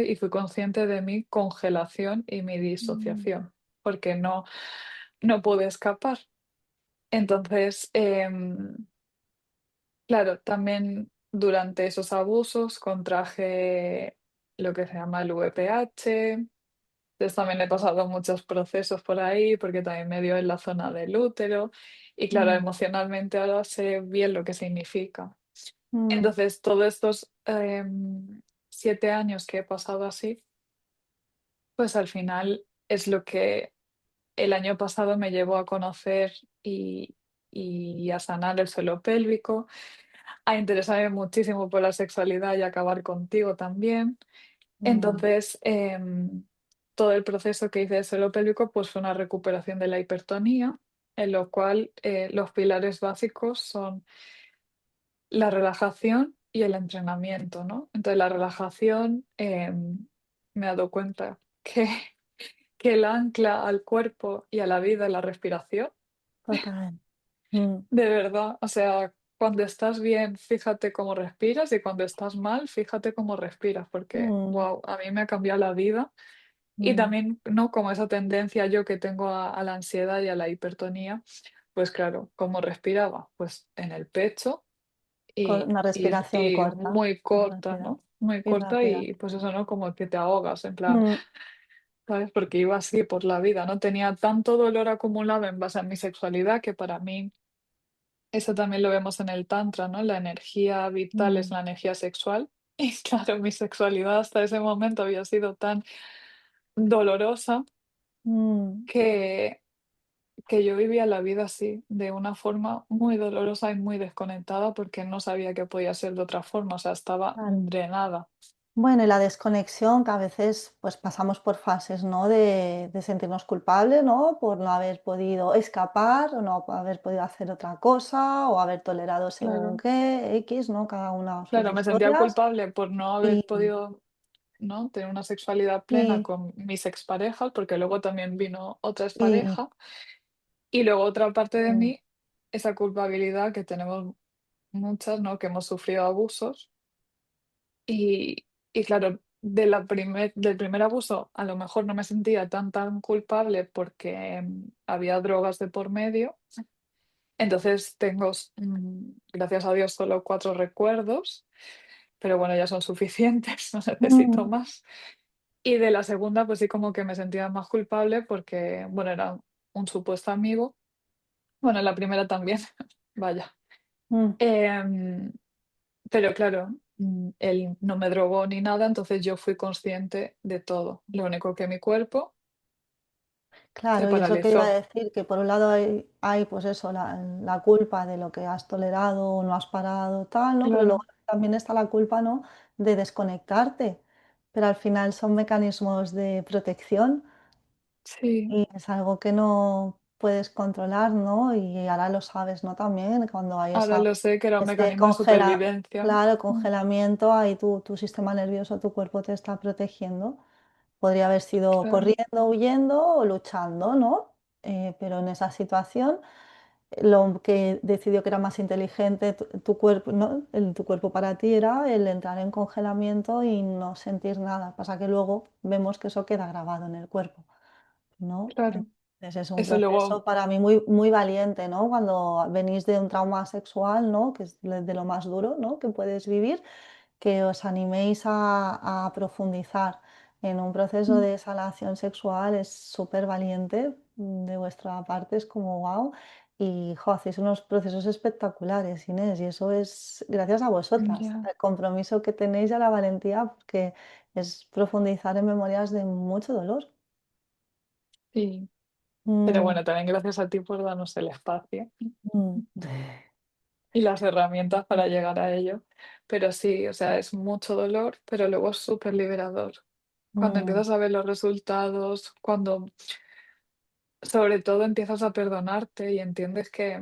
de mi congelación y mi Mm, disociación, porque no pude escapar. Entonces, claro, también durante esos abusos contraje lo que se llama el VPH. Entonces también he pasado muchos procesos por ahí porque también me dio en la zona del útero y claro, mm, emocionalmente ahora sé bien lo que significa. mm, Entonces, todos estos 7 años que he pasado así, pues al final es lo que el año pasado me llevó a conocer y a sanar el suelo pélvico, a interesarme muchísimo por la sexualidad y acabar contigo también. mm. Entonces, todo el proceso que hice de suelo pélvico pues fue una recuperación de la hipertonía, en lo cual los pilares básicos son la relajación y el entrenamiento, ¿no? Entonces, la relajación, me he dado cuenta que, que el ancla al cuerpo y a la vida es la respiración, Total. Mm, de verdad. O sea, cuando estás bien, fíjate cómo respiras y cuando estás mal, fíjate cómo respiras, porque, mm, wow, a mí me ha cambiado la vida. Y mm. también, ¿no? Como esa tendencia yo que tengo a la ansiedad y a la hipertonía, pues claro, ¿cómo respiraba? Pues en el pecho Con y, una y, respiración y corta muy y corta, rápida. ¿no? Muy Y corta rápida. y pues eso, ¿no? Como que te ahogas, en plan, Mm, ¿sabes? Porque iba así por la vida, ¿no? Tenía tanto dolor acumulado en base a mi sexualidad que para mí, eso también lo vemos en el Tantra, ¿no? La energía vital es mm, la energía sexual. Y claro, mi sexualidad hasta ese momento había sido tan dolorosa mm. que que yo vivía la vida así, de una forma muy dolorosa y muy desconectada porque no sabía que podía ser de otra forma, o sea, estaba Claro. drenada. Bueno, y la desconexión que a veces pues pasamos por fases, ¿no? De sentirnos culpables, ¿no? Por no haber podido escapar o no haber podido hacer otra cosa o haber tolerado según Claro. qué, X, ¿no? Cada una sus Claro, me sentía historias. culpable por no haber Y podido. ¿no? Tener una sexualidad plena Sí, con mis exparejas, porque luego también vino otra sí, expareja, y luego otra parte de mm, mí, esa culpabilidad que tenemos muchas, ¿no? Que hemos sufrido abusos y, y claro, del primer abuso a lo mejor no me sentía tan culpable porque había drogas de por medio. Entonces tengo, gracias a Dios, solo 4 recuerdos, pero bueno, ya son suficientes, no necesito mm, más. Y de la segunda, pues sí, como que me sentía más culpable porque, bueno, era un supuesto amigo. Bueno, la primera también, vaya. mm. Em, pero claro, él no me drogó ni nada, entonces yo fui consciente de todo. Lo único que mi cuerpo se Claro, y eso que iba a paralizó. decir, que por un lado hay pues eso, la culpa de lo que has tolerado o no has parado, tal, ¿no? Pero luego Claro, también está la culpa, ¿no? De desconectarte. Pero al final son mecanismos de protección sí. y es algo que no puedes controlar, ¿no? Y ahora lo sabes, ¿no? También cuando hay Ahora esa, lo sé que era un ese mecanismo de supervivencia. claro, Mm, congelamiento, ahí tu sistema nervioso, tu cuerpo te está protegiendo. Podría haber sido claro, corriendo, huyendo o luchando, ¿no? Pero en esa situación, lo que decidió que era más inteligente tu cuerpo, ¿no? Tu cuerpo para ti era el entrar en congelamiento y no sentir nada. Pasa que luego vemos que eso queda grabado en el cuerpo, ¿no? claro. Entonces es un Eso luego, proceso para mí muy, muy valiente, ¿no? Cuando venís de un trauma sexual, ¿no? Que es de lo más duro, ¿no? Que puedes vivir, que os animéis a profundizar en un proceso mm, de salación sexual es súper valiente de vuestra parte, es como wow. Y jo, hacéis unos procesos espectaculares, Inés, y eso es gracias a vosotras, ya, al compromiso que tenéis y a la valentía, porque es profundizar en memorias de mucho dolor. sí. Pero Mm, bueno, también gracias a ti por darnos el espacio mm, y las herramientas para llegar a ello. Pero sí, o sea, es mucho dolor, pero luego es súper liberador. Cuando mm, empiezas a ver los resultados, cuando sobre todo empiezas a perdonarte y entiendes que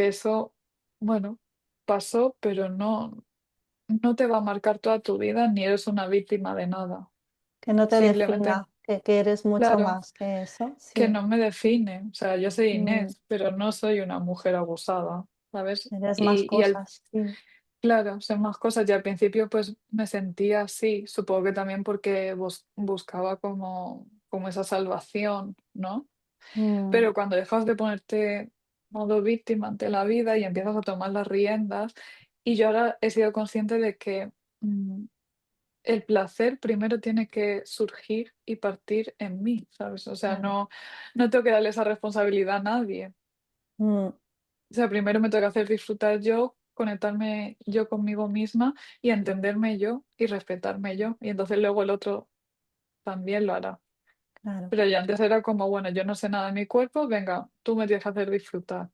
eso, bueno, pasó, pero no te va a marcar toda tu vida ni eres una víctima de nada. que no te Simplemente, defina, que eres mucho claro, más que eso, que sí. no me define. O sea, yo soy Mm, Inés, pero no soy una mujer abusada, ¿sabes? eres más Y al cosas, sí. claro, son más cosas. Y al principio, pues, me sentía así, supongo que también porque buscaba como esa salvación, ¿no? Mm, Pero cuando dejas de ponerte modo víctima ante la vida y empiezas a tomar las riendas, y yo ahora he sido consciente de que, el placer primero tiene que surgir y partir en mí, ¿sabes? O sea, claro. no tengo que darle esa responsabilidad a nadie. Mm, O sea, primero me tengo que hacer disfrutar yo, conectarme yo conmigo misma y entenderme yo y respetarme yo. Y entonces luego el otro también lo hará. claro. Pero ya antes era como, bueno, yo no sé nada de mi cuerpo, venga, tú me tienes que hacer disfrutar.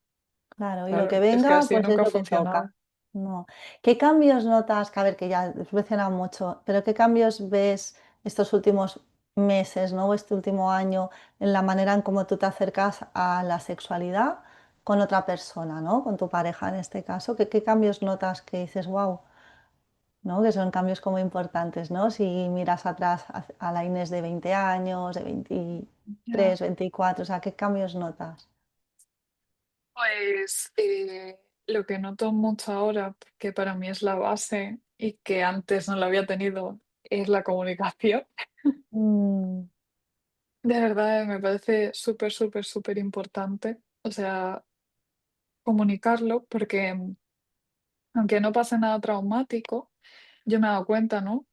Claro, y lo que Claro, es que venga, así pues es nunca ha lo que toca. funcionado. No. ¿Qué cambios notas? Que a ver, que ya has mencionado mucho, pero ¿qué cambios ves estos últimos meses, ¿no? O este último año en la manera en cómo tú te acercas a la sexualidad con otra persona, ¿no? Con tu pareja en este caso. ¿Qué cambios notas que dices, wow, ¿no? Que son cambios como importantes, ¿no? Si miras atrás a la Inés de 20 años, de Ya. 23, 24, o sea, ¿qué cambios notas? Pues lo que noto mucho ahora, que para mí es la base y que antes no lo había tenido, es la comunicación. Mm, De verdad, me parece súper, súper, súper importante. O sea, comunicarlo, porque aunque no pase nada traumático, yo me he dado cuenta, ¿no?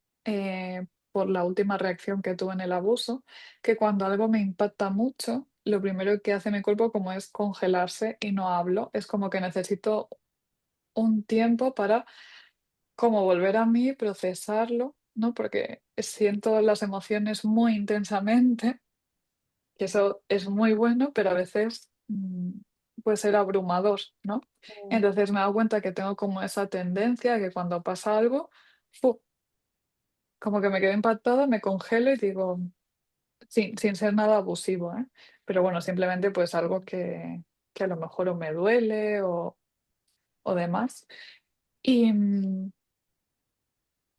Por la última reacción que tuve en el abuso, que cuando algo me impacta mucho, lo primero que hace mi cuerpo como es congelarse y no hablo. Es como que necesito un tiempo para como volver a mí, procesarlo, ¿no? Porque siento las emociones muy intensamente, que eso es muy bueno, pero a veces puede ser abrumador, ¿no? mm, Entonces me he dado cuenta que tengo como esa tendencia que cuando pasa algo, ¡fu! Como que me quedo impactada, me congelo y digo, sin ser nada abusivo, ¿eh? Pero bueno, simplemente pues algo que a lo mejor o me duele o demás. Y,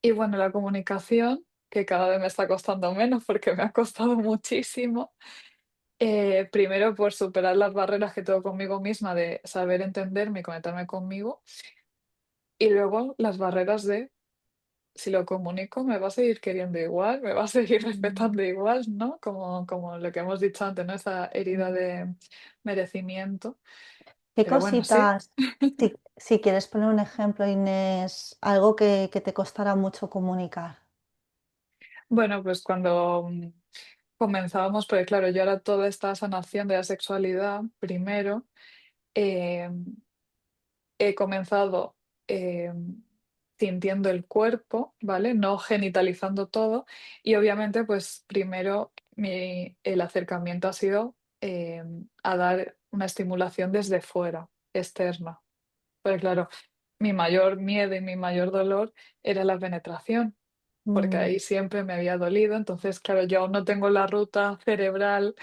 Y bueno, la comunicación, que cada vez me está costando menos porque me ha costado muchísimo. Primero por superar las barreras que tengo conmigo misma de saber entenderme y conectarme conmigo. Y luego las barreras de si lo comunico, me va a seguir queriendo igual, me va a seguir Mm, respetando igual, ¿no? Como lo que hemos dicho antes, ¿no? Esa herida mm. de merecimiento. ¿Qué Pero bueno, sí. cositas, si quieres poner un ejemplo, Inés, algo que te costara mucho comunicar? Bueno, pues cuando comenzábamos, porque claro, yo ahora toda esta sanación de la sexualidad, primero, eh, he comenzado eh, sintiendo el cuerpo, ¿vale? No genitalizando todo. Y obviamente, pues primero el acercamiento ha sido eh, a dar una estimulación desde fuera, externa. Pues claro, mi mayor miedo y mi mayor dolor era la penetración, porque Mm, ahí siempre me había dolido. Entonces, claro, yo aún no tengo la ruta cerebral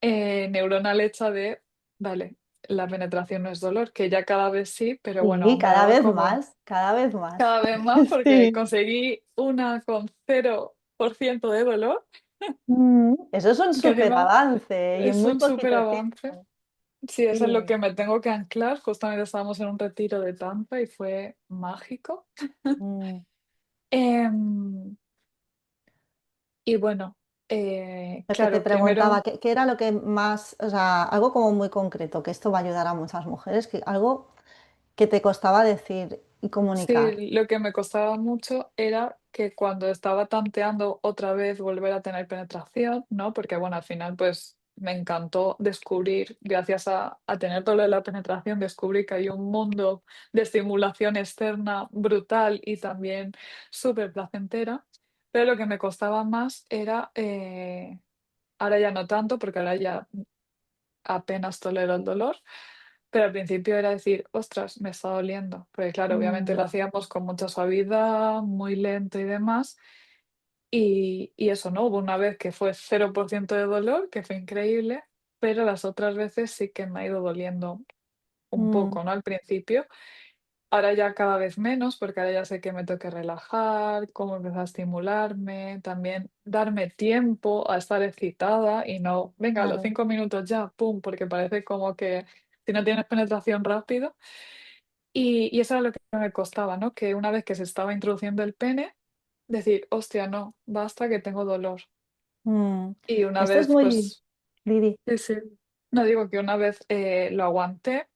neuronal hecha de, vale, la penetración no es dolor, que ya cada vez sí, pero bueno, sí, aún me daba como cada vez más. cada vez más porque Sí. conseguí una con 0% de dolor, Eso es un que súper encima avance y en es muy un súper poquito avance. tiempo. Sí, eso es lo Sí. que me tengo que anclar. Justamente estábamos en un retiro de Tampa y fue mágico. Mm. Em, y bueno, Porque te claro, preguntaba, primero. ¿qué era lo que más, o sea, algo como muy concreto, que esto va a ayudar a muchas mujeres, que algo que te costaba decir y comunicar? Sí, lo que me costaba mucho era que cuando estaba tanteando otra vez volver a tener penetración, ¿no? Porque bueno, al final pues me encantó descubrir, gracias a tener todo lo de la penetración, descubrí que hay un mundo de estimulación externa brutal y también súper placentera. Pero lo que me costaba más era, ahora ya no tanto, porque ahora ya apenas tolero el dolor, pero al principio era decir: "Ostras, me está doliendo", porque claro, obviamente lo Mm, hacíamos con mucha suavidad, muy lento y demás, y eso, ¿no? Hubo una vez que fue 0% de dolor, que fue increíble, pero las otras veces sí que me ha ido doliendo un mm, poco, ¿no? Al principio. Ahora ya cada vez menos, porque ahora ya sé que me tengo que relajar, cómo empezar a estimularme, también darme tiempo a estar excitada y no, venga, a los claro. 5 minutos ya, pum, porque parece como que si no tienes penetración rápido. Y eso era lo que me costaba, ¿no? Que una vez que se estaba introduciendo el pene, decir, hostia, no, basta que tengo dolor. Mm. Y una Esto es vez, muy, pues, Lidi. sí, sí. No digo que una vez lo aguanté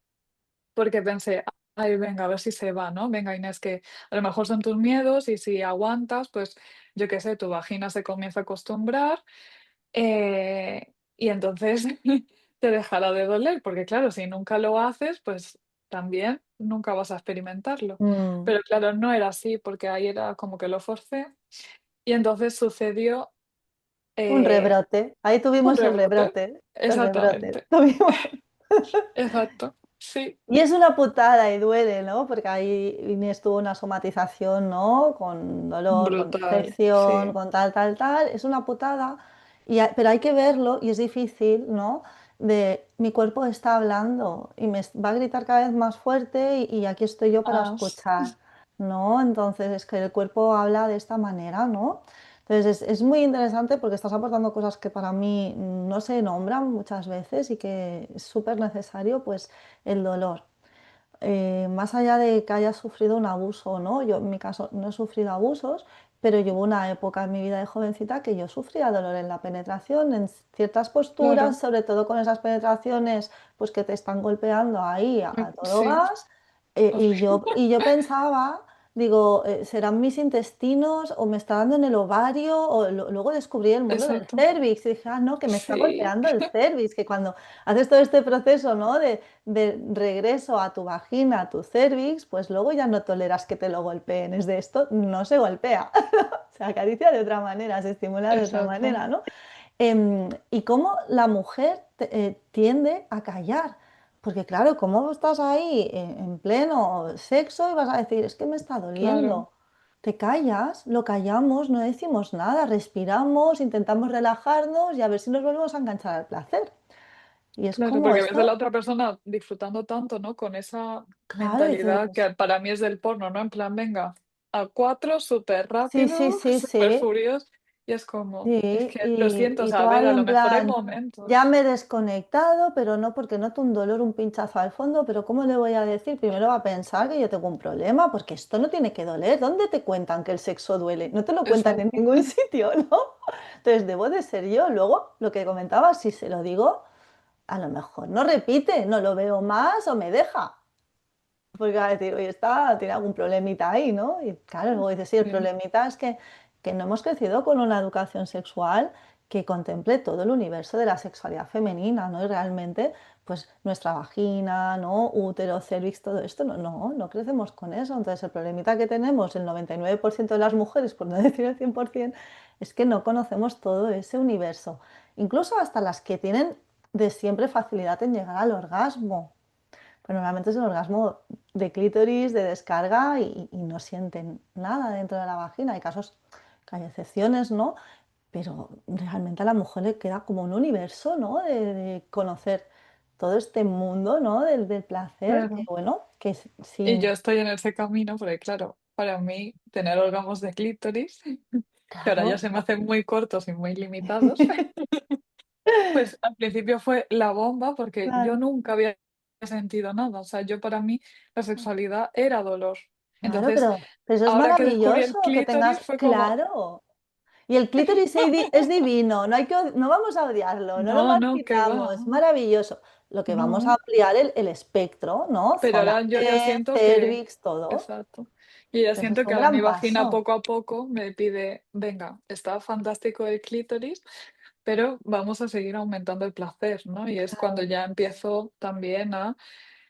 porque pensé: "Ay, venga, a ver si se va, ¿no? Venga, Inés, que a lo mejor son tus miedos y si aguantas, pues, yo qué sé, tu vagina se comienza a acostumbrar, y entonces te dejará de doler", porque claro, si nunca lo haces, pues también nunca vas a experimentarlo. Mm. Pero claro, no era así, porque ahí era como que lo forcé y entonces sucedió, Un eh, rebrote. Ahí un tuvimos el rebote. rebrote. El rebrote. Exactamente, Tuvimos. exacto, sí, Y es una putada y duele, ¿no? Porque ahí Inés tuvo una somatización, ¿no? Con dolor, con brutal, decepción, sí. con tal, tal, tal. Es una putada, pero hay que verlo y es difícil, ¿no? De mi cuerpo está hablando y me va a gritar cada vez más fuerte y aquí estoy yo para Más. escuchar, ¿no? Entonces es que el cuerpo habla de esta manera, ¿no? Entonces es muy interesante porque estás aportando cosas que para mí no se nombran muchas veces y que es súper necesario, pues el dolor. Más allá de que haya sufrido un abuso o no, yo en mi caso no he sufrido abusos, pero yo hubo una época en mi vida de jovencita que yo sufría dolor en la penetración, en ciertas posturas, Claro, sobre todo con esas penetraciones pues que te están golpeando ahí a todo sí, gas, horrible. y yo pensaba, digo, ¿serán mis intestinos o me está dando en el ovario? O luego descubrí el mundo del Exacto. cervix y dije, ah, no, que me está Sí, golpeando el cervix, que cuando haces todo este proceso, ¿no? de regreso a tu vagina, a tu cervix, pues luego ya no toleras que te lo golpeen. Es de esto, no se golpea. Se acaricia de otra manera, se estimula de otra exacto, manera, ¿no? Y cómo la mujer tiende a callar. Porque claro, ¿cómo estás ahí en pleno sexo y vas a decir, es que me está claro, doliendo? Te callas, lo callamos, no decimos nada, respiramos, intentamos relajarnos y a ver si nos volvemos a enganchar al placer. Y es claro, como porque ves a la esto, otra persona disfrutando tanto, ¿no? Con esa claro, mentalidad dices, que para mí es del porno, ¿no? En plan, venga. a 4 súper Sí, sí, rápido, sí, súper sí. furioso, y es como, es Sí, que lo siento, o y sea, tú a ver, ahí a lo en mejor hay plan, ya momentos. me he desconectado, pero no porque noto un dolor, un pinchazo al fondo, pero ¿cómo le voy a decir? Primero va a pensar que yo tengo un problema, porque esto no tiene que doler. ¿Dónde te cuentan que el sexo duele? No te lo cuentan en Exacto. ningún sitio, ¿no? Entonces debo de ser yo. Luego, lo que comentaba, si se lo digo, a lo mejor no repite, no lo veo más o me deja. Porque va a decir, oye, está, tiene algún problemita ahí, ¿no? Y claro, luego dices, sí, el Sí, problemita es que no hemos crecido con una educación sexual que contemple todo el universo de la sexualidad femenina, ¿no? Y realmente, pues nuestra vagina, ¿no? Útero, cervix, todo esto, no crecemos con eso. Entonces, el problemita que tenemos el 99% de las mujeres, por no decir el 100%, es que no conocemos todo ese universo. Incluso hasta las que tienen de siempre facilidad en llegar al orgasmo. Pero normalmente es un orgasmo de clítoris, de descarga y no sienten nada dentro de la vagina. Hay casos, que hay excepciones, ¿no? Pero realmente a la mujer le queda como un universo, ¿no? De conocer todo este mundo, ¿no? Del placer, que claro. bueno, Y sin... yo estoy en ese camino, porque claro, para mí tener órganos de clítoris, que ahora ya Claro. se me hacen muy cortos y muy limitados, pues al principio fue la bomba porque yo Claro, nunca había sentido nada. O sea, yo para mí la sexualidad era dolor. claro, Entonces, pero eso es ahora que descubrí el maravilloso que clítoris tengas fue como, claro. Y el clítoris es divino, no hay que, no vamos a odiarlo, no lo no, no, qué va. marginamos, es maravilloso. Lo que vamos a No. ampliar el espectro, ¿no? Pero Zona ahora yo ya G, siento que, cervix, todo. exacto. Yo ya Pero eso es siento un que ahora mi gran vagina paso. poco a poco me pide, venga, está fantástico el clítoris, pero vamos a seguir aumentando el placer, ¿no? Y es cuando Claro, ya empiezo también a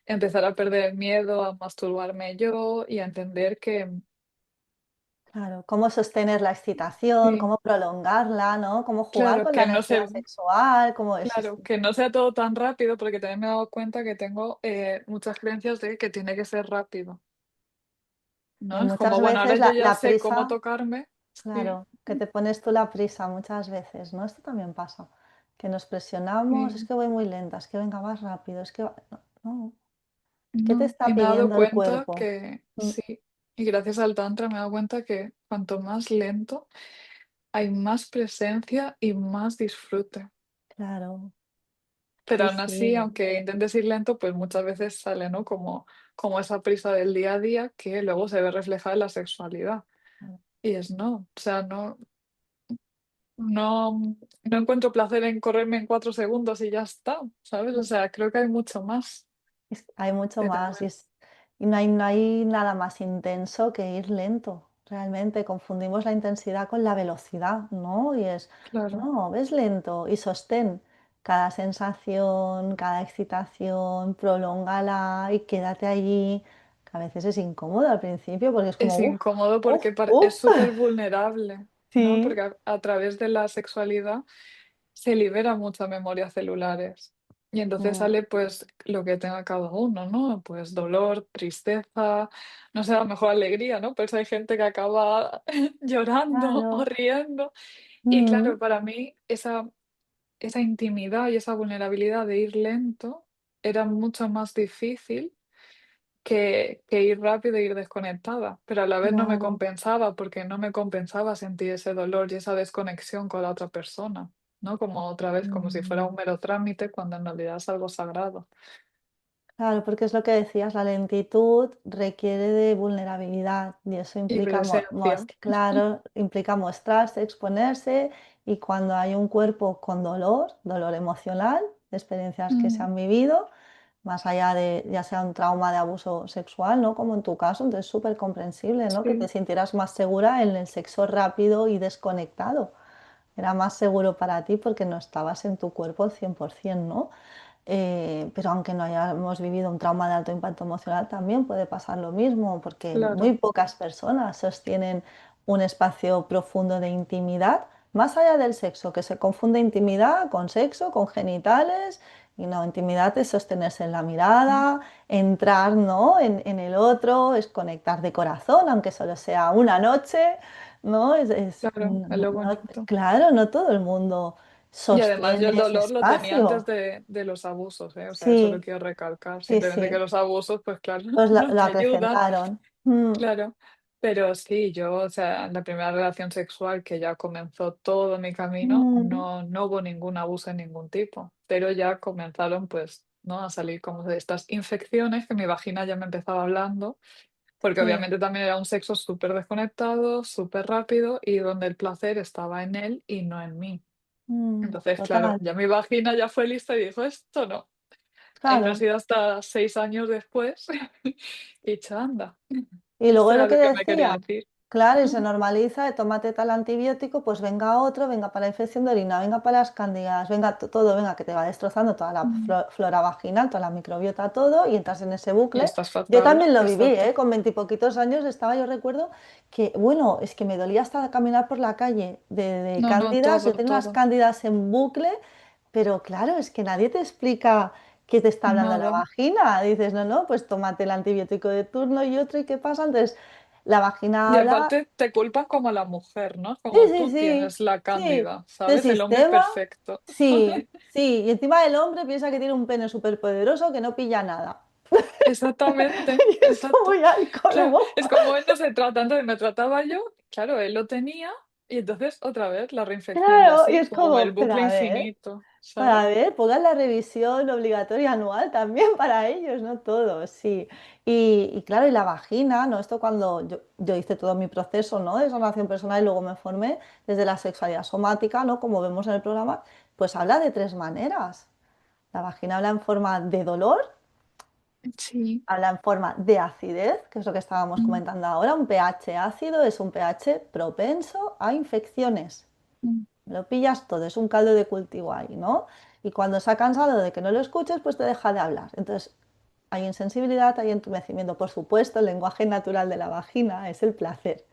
empezar a perder el miedo, a masturbarme yo y a entender que claro. Cómo sostener la excitación, sí, cómo prolongarla, ¿no? Cómo jugar claro, con la energía sexual, cómo eso. claro, que no sea todo tan rápido, porque también me he dado cuenta que tengo muchas creencias de que tiene que ser rápido, Y ¿no? Es muchas como, bueno, ahora veces yo ya la sé cómo prisa. tocarme, sí, Claro, que te pones tú la prisa muchas veces, ¿no? Esto también pasa, que nos presionamos, es sí. que voy muy lenta, es que venga más rápido, es que... No, no. ¿Qué te No, y está me he dado pidiendo el cuenta cuerpo? que Mm, sí, y gracias al tantra me he dado cuenta que cuanto más lento hay más presencia y más disfrute. claro, Pero sí, aún así, sí. aunque intentes ir lento, pues muchas veces sale, ¿no? Como esa prisa del día a día que luego se ve reflejada en la sexualidad. Claro. Y es no, o sea, no encuentro placer en correrme en 4 segundos y ya está, ¿sabes? O sea, creo que hay mucho más Hay mucho pero más bueno, y no hay nada más intenso que ir lento. Realmente confundimos la intensidad con la velocidad, ¿no? Y es, claro. no, ves lento y sostén cada sensación, cada excitación, prolóngala y quédate allí, que a veces es incómodo al principio porque es como, Es incómodo uff, porque es uff, súper vulnerable, ¿no? sí, Porque a través de la sexualidad se libera muchas memorias celulares. Y entonces mm, sale pues lo que tenga cada uno, ¿no? Pues dolor, tristeza, no sé, a lo mejor alegría, ¿no? Pues hay gente que acaba llorando o claro, riendo. Y mm, claro, para mí esa intimidad y esa vulnerabilidad de ir lento era mucho más difícil que ir rápido e ir desconectada, pero a la vez no me claro. compensaba, porque no me compensaba sentir ese dolor y esa desconexión con la otra persona, ¿no? Como otra vez, como si fuera un Mm. mero trámite, cuando en realidad es algo sagrado Claro, porque es lo que decías, la lentitud requiere de vulnerabilidad y eso y implica, presencia. claro, implica mostrarse, exponerse y cuando hay un cuerpo con dolor, dolor emocional, de experiencias que se Mm, han vivido, más allá de ya sea un trauma de abuso sexual, ¿no? Como en tu caso, entonces es súper comprensible, ¿no? Que te sí, sintieras más segura en el sexo rápido y desconectado. Era más seguro para ti porque no estabas en tu cuerpo al 100%, ¿no? Pero aunque no hayamos vivido un trauma de alto impacto emocional, también puede pasar lo mismo, porque muy claro, pocas personas sostienen un espacio profundo de intimidad, más allá del sexo, que se confunde intimidad con sexo, con genitales, y no, intimidad es sostenerse en la mm, mirada, entrar, ¿no? en el otro, es conectar de corazón, aunque solo sea una noche, ¿no? claro, es lo bonito. Claro, no todo el mundo Y además yo sostiene el ese dolor lo tenía antes espacio. de los abusos, ¿eh? O sea, eso lo Sí, quiero recalcar. sí, Simplemente que sí, los abusos, pues claro, pues lo, no lo te ayudan, acrecentaron. Mm, claro. Pero sí, yo, o sea, la primera relación sexual que ya comenzó todo mi camino, Mm, no hubo ningún abuso de ningún tipo, pero ya comenzaron pues, ¿no? A salir como de estas infecciones que mi vagina ya me empezaba hablando, porque sí. obviamente también era un sexo súper desconectado, súper rápido y donde el placer estaba en él y no en mí. Entonces, claro, Total. ya mi vagina ya fue lista y dijo, esto no. Y no ha Claro. sido hasta 6 años después y anda, Y luego esto era lo que lo que me decía, quería decir. claro, y se normaliza, tómate tal antibiótico, pues venga otro, venga para la infección de orina, venga para las cándidas, venga todo, venga, que te va destrozando toda la Mm. flora vaginal, toda la microbiota, todo, y entras en ese Y bucle. estás Yo fatal, también lo viví, ¿eh? exacto. Con veintipoquitos años estaba, yo recuerdo que, bueno, es que me dolía hasta caminar por la calle de No, no, cándidas, yo todo, tenía unas todo. cándidas en bucle, pero claro, es que nadie te explica qué te está hablando la Nada. vagina. Dices, no, no, pues tómate el antibiótico de turno y otro, ¿y qué pasa? Entonces, la vagina Y habla, aparte te culpan como a la mujer, ¿no? sí, Como sí, tú sí, tienes la sí, cándida, este ¿sabes? El hombre sistema, perfecto. sí, sí, y encima el hombre piensa que tiene un pene súper poderoso que no pilla nada. Exactamente, Y es como exacto. ya el Claro, colmo. es como él no se trata, entonces me trataba yo, claro, él lo tenía, y entonces otra vez la reinfección y Claro, y así, es como el como, pero bucle infinito, a ¿sabes? ver, pongan la revisión obligatoria anual también para ellos, no todos, sí. Y claro, y la vagina, ¿no? Esto cuando yo hice todo mi proceso, ¿no? De sanación personal y luego me formé desde la sexualidad somática, ¿no? Como vemos en el programa, pues habla de tres maneras. La vagina habla en forma de dolor, Sí. habla en forma de acidez, que es lo que estábamos Mm, comentando ahora. Un pH ácido es un pH propenso a infecciones. mm. Lo pillas todo, es un caldo de cultivo ahí, ¿no? Y cuando se ha cansado de que no lo escuches, pues te deja de hablar. Entonces, hay insensibilidad, hay entumecimiento. Por supuesto, el lenguaje natural de la vagina es el placer.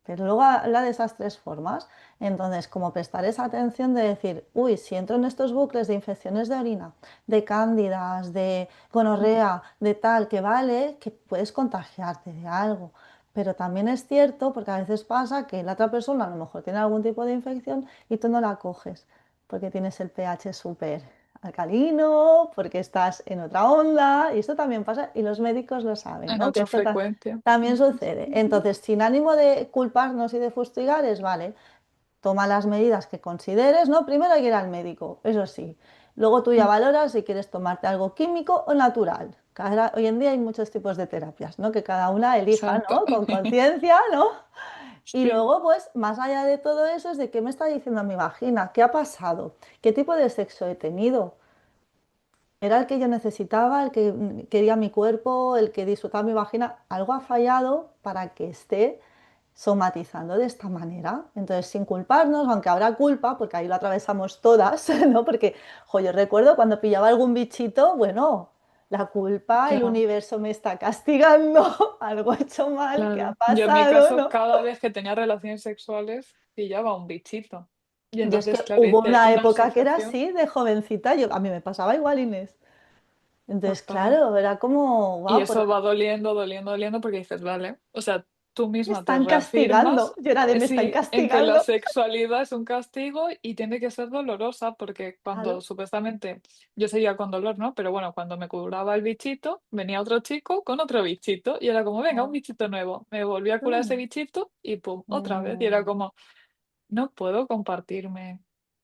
Pero luego habla de esas tres formas. Entonces, como prestar esa atención de decir, uy, si entro en estos bucles de infecciones de orina, de cándidas, de gonorrea, de tal, que vale, que puedes contagiarte de algo. Pero también es cierto, porque a veces pasa que la otra persona a lo mejor tiene algún tipo de infección y tú no la coges, porque tienes el pH súper alcalino, porque estás en otra onda, y esto también pasa, y los médicos lo saben, En ¿no? Que otra esto frecuencia. también sucede. Entonces, sin ánimo de culparnos y de fustigar, es vale, toma las medidas que consideres, ¿no? Primero hay que ir al médico, eso sí. Luego tú ya valoras si quieres tomarte algo químico o natural. Hoy en día hay muchos tipos de terapias, ¿no? Que cada una elija, Exacto. ¿no? Con conciencia, ¿no? Y Sí, luego, pues, más allá de todo eso, es de qué me está diciendo mi vagina, qué ha pasado, qué tipo de sexo he tenido. Era el que yo necesitaba, el que quería mi cuerpo, el que disfrutaba mi vagina. Algo ha fallado para que esté somatizando de esta manera. Entonces, sin culparnos, aunque habrá culpa, porque ahí lo atravesamos todas, ¿no? Porque, jo, yo recuerdo cuando pillaba algún bichito, bueno, la culpa, el claro, universo me está castigando, algo he hecho mal, ¿qué ha claro. Yo en mi pasado, caso, no? cada vez que tenía relaciones sexuales, pillaba un bichito. Y Yo es entonces, que claro, hubo hice una una época que era asociación así, de jovencita, a mí me pasaba igual, Inés. Entonces, total. claro, era como, Y wow, eso va doliendo, doliendo, doliendo, porque dices, vale, o sea, tú me misma te están castigando. reafirmas, Yo era de me están sí, en que la castigando. sexualidad es un castigo y tiene que ser dolorosa, porque cuando Claro. supuestamente yo seguía con dolor, ¿no? Pero bueno, cuando me curaba el bichito, venía otro chico con otro bichito y era como, venga, un Ah, bichito nuevo. Me volví a curar ese mm, bichito y pum, otra vez. Y era mm, como, no puedo compartirme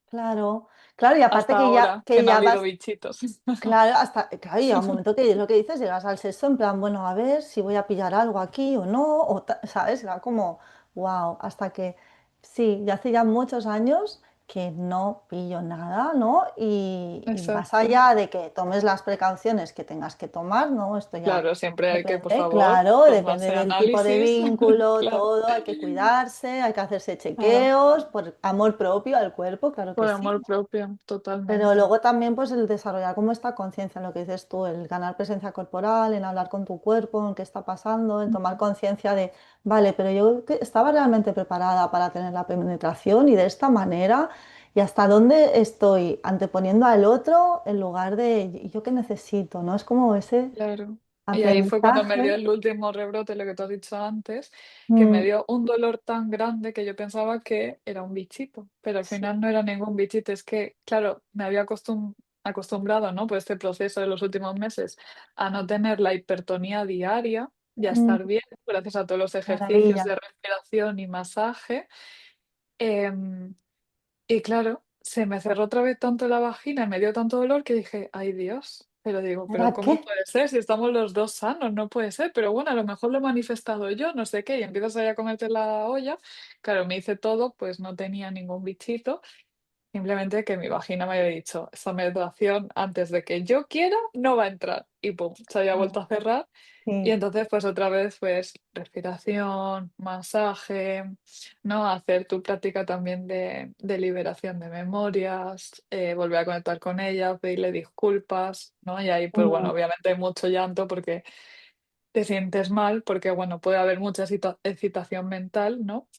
claro, claro, y aparte hasta ahora que que no ha ya habido vas, bichitos. claro, hasta, claro, llega un momento que es lo que dices, llegas al sexto en plan, bueno, a ver si voy a pillar algo aquí o no, o ¿sabes? Era como, wow, hasta que, sí, ya hace ya muchos años que no pillo nada, ¿no? Y más Exacto. allá de que tomes las precauciones que tengas que tomar, ¿no? Esto ya Claro, siempre hay que, por depende, favor, claro, depende tomarse del tipo de análisis. vínculo, Claro, todo, hay que cuidarse, hay que hacerse claro. chequeos por amor propio al cuerpo, claro Por que sí. amor propio, Pero totalmente. luego también pues el desarrollar como esta conciencia, lo que dices tú, el ganar presencia corporal, en hablar con tu cuerpo, en qué está pasando, en tomar Mm. conciencia de, vale, pero yo estaba realmente preparada para tener la penetración y de esta manera, y hasta dónde estoy anteponiendo al otro en lugar de "¿Y yo qué necesito?", ¿no? Es como ese Claro. Y ahí fue cuando me dio aprendizaje. el último rebrote, lo que tú has dicho antes, que me Mm, dio un dolor tan grande que yo pensaba que era un bichito, pero al sí, final no era ningún bichito. Es que, claro, me había acostumbrado, ¿no? Por este proceso de los últimos meses a no tener la hipertonía diaria. ya Mm, estar bien, gracias a todos los ejercicios maravilla. de respiración y masaje. Em, y claro, se me cerró otra vez tanto la vagina y me dio tanto dolor que dije: "Ay, Dios", pero digo: "¿Pero ¿Ahora qué? cómo puede ser si estamos los 2 sanos? No puede ser, pero bueno, a lo mejor lo he manifestado yo, no sé qué", y empiezas ahí a comerte la olla. Claro, me hice todo, pues no tenía ningún bichito, simplemente que mi vagina me había dicho: "Esa menstruación antes de que yo quiera no va a entrar", y pum, se había Ah, vuelto a cerrar. Y sí. entonces, pues otra vez, pues respiración, masaje, ¿no? Hacer tu práctica también de liberación de memorias, volver a conectar con ella, pedirle disculpas, ¿no? Y ahí, pues Mm, bueno, obviamente hay mucho llanto porque te sientes mal, porque bueno, puede haber mucha excitación mental, ¿no?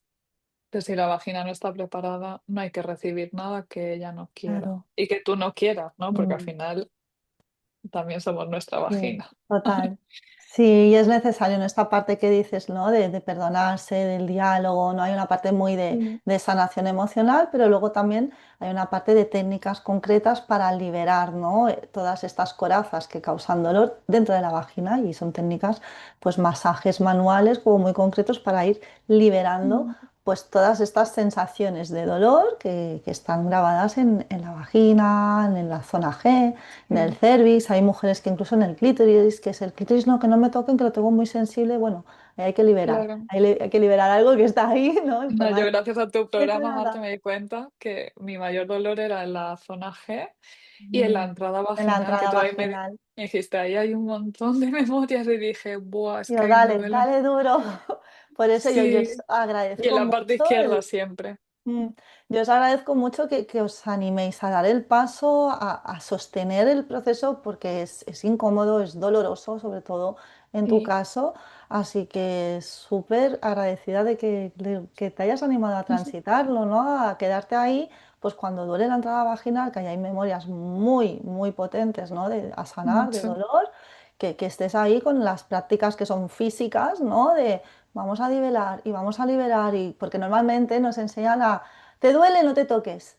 Pero si la vagina no está preparada, no hay que recibir nada que ella no quiera claro. y que tú no quieras, ¿no? Porque al Mm. final también somos nuestra Sí, vagina. total. Sí, y es necesario en esta parte que dices, ¿no? De perdonarse, del diálogo, ¿no? Hay una parte muy Mm, de sanación emocional, pero luego también hay una parte de técnicas concretas para liberar, ¿no? Todas estas corazas que causan dolor dentro de la vagina y son técnicas, pues masajes manuales como muy concretos para ir liberando mm, pues todas estas sensaciones de dolor que están grabadas en la vagina, en la zona G, en el sí, cervix. Hay mujeres que incluso en el clítoris, que es el clítoris, no, que no me toquen, que lo tengo muy sensible. Bueno, ahí hay que liberar, claro. hay que liberar algo que está ahí, ¿no? En No, forma yo de gracias a tu de programa, Marta, nada. me di cuenta que mi mayor dolor era en la zona G y en la Mm, entrada en la vaginal, que entrada tú ahí vaginal. me dijiste, ahí hay un montón de memorias y dije, buah, es que Digo, ahí me dale, duele. dale duro. Por eso yo os Sí, y en agradezco la parte mucho izquierda el, siempre. Mm, yo os agradezco mucho que os animéis a dar el paso, a sostener el proceso, porque es incómodo, es doloroso, sobre todo en tu Sí. caso. Así que súper agradecida de que te hayas animado a transitarlo, ¿no? A quedarte ahí, pues cuando duele la entrada vaginal, que ahí hay memorias muy, muy potentes, ¿no? A sanar, de Mucho. dolor, que estés ahí con las prácticas que son físicas, ¿no? Vamos a nivelar y vamos a liberar, y porque normalmente nos enseñan a, ¿te duele? No te toques.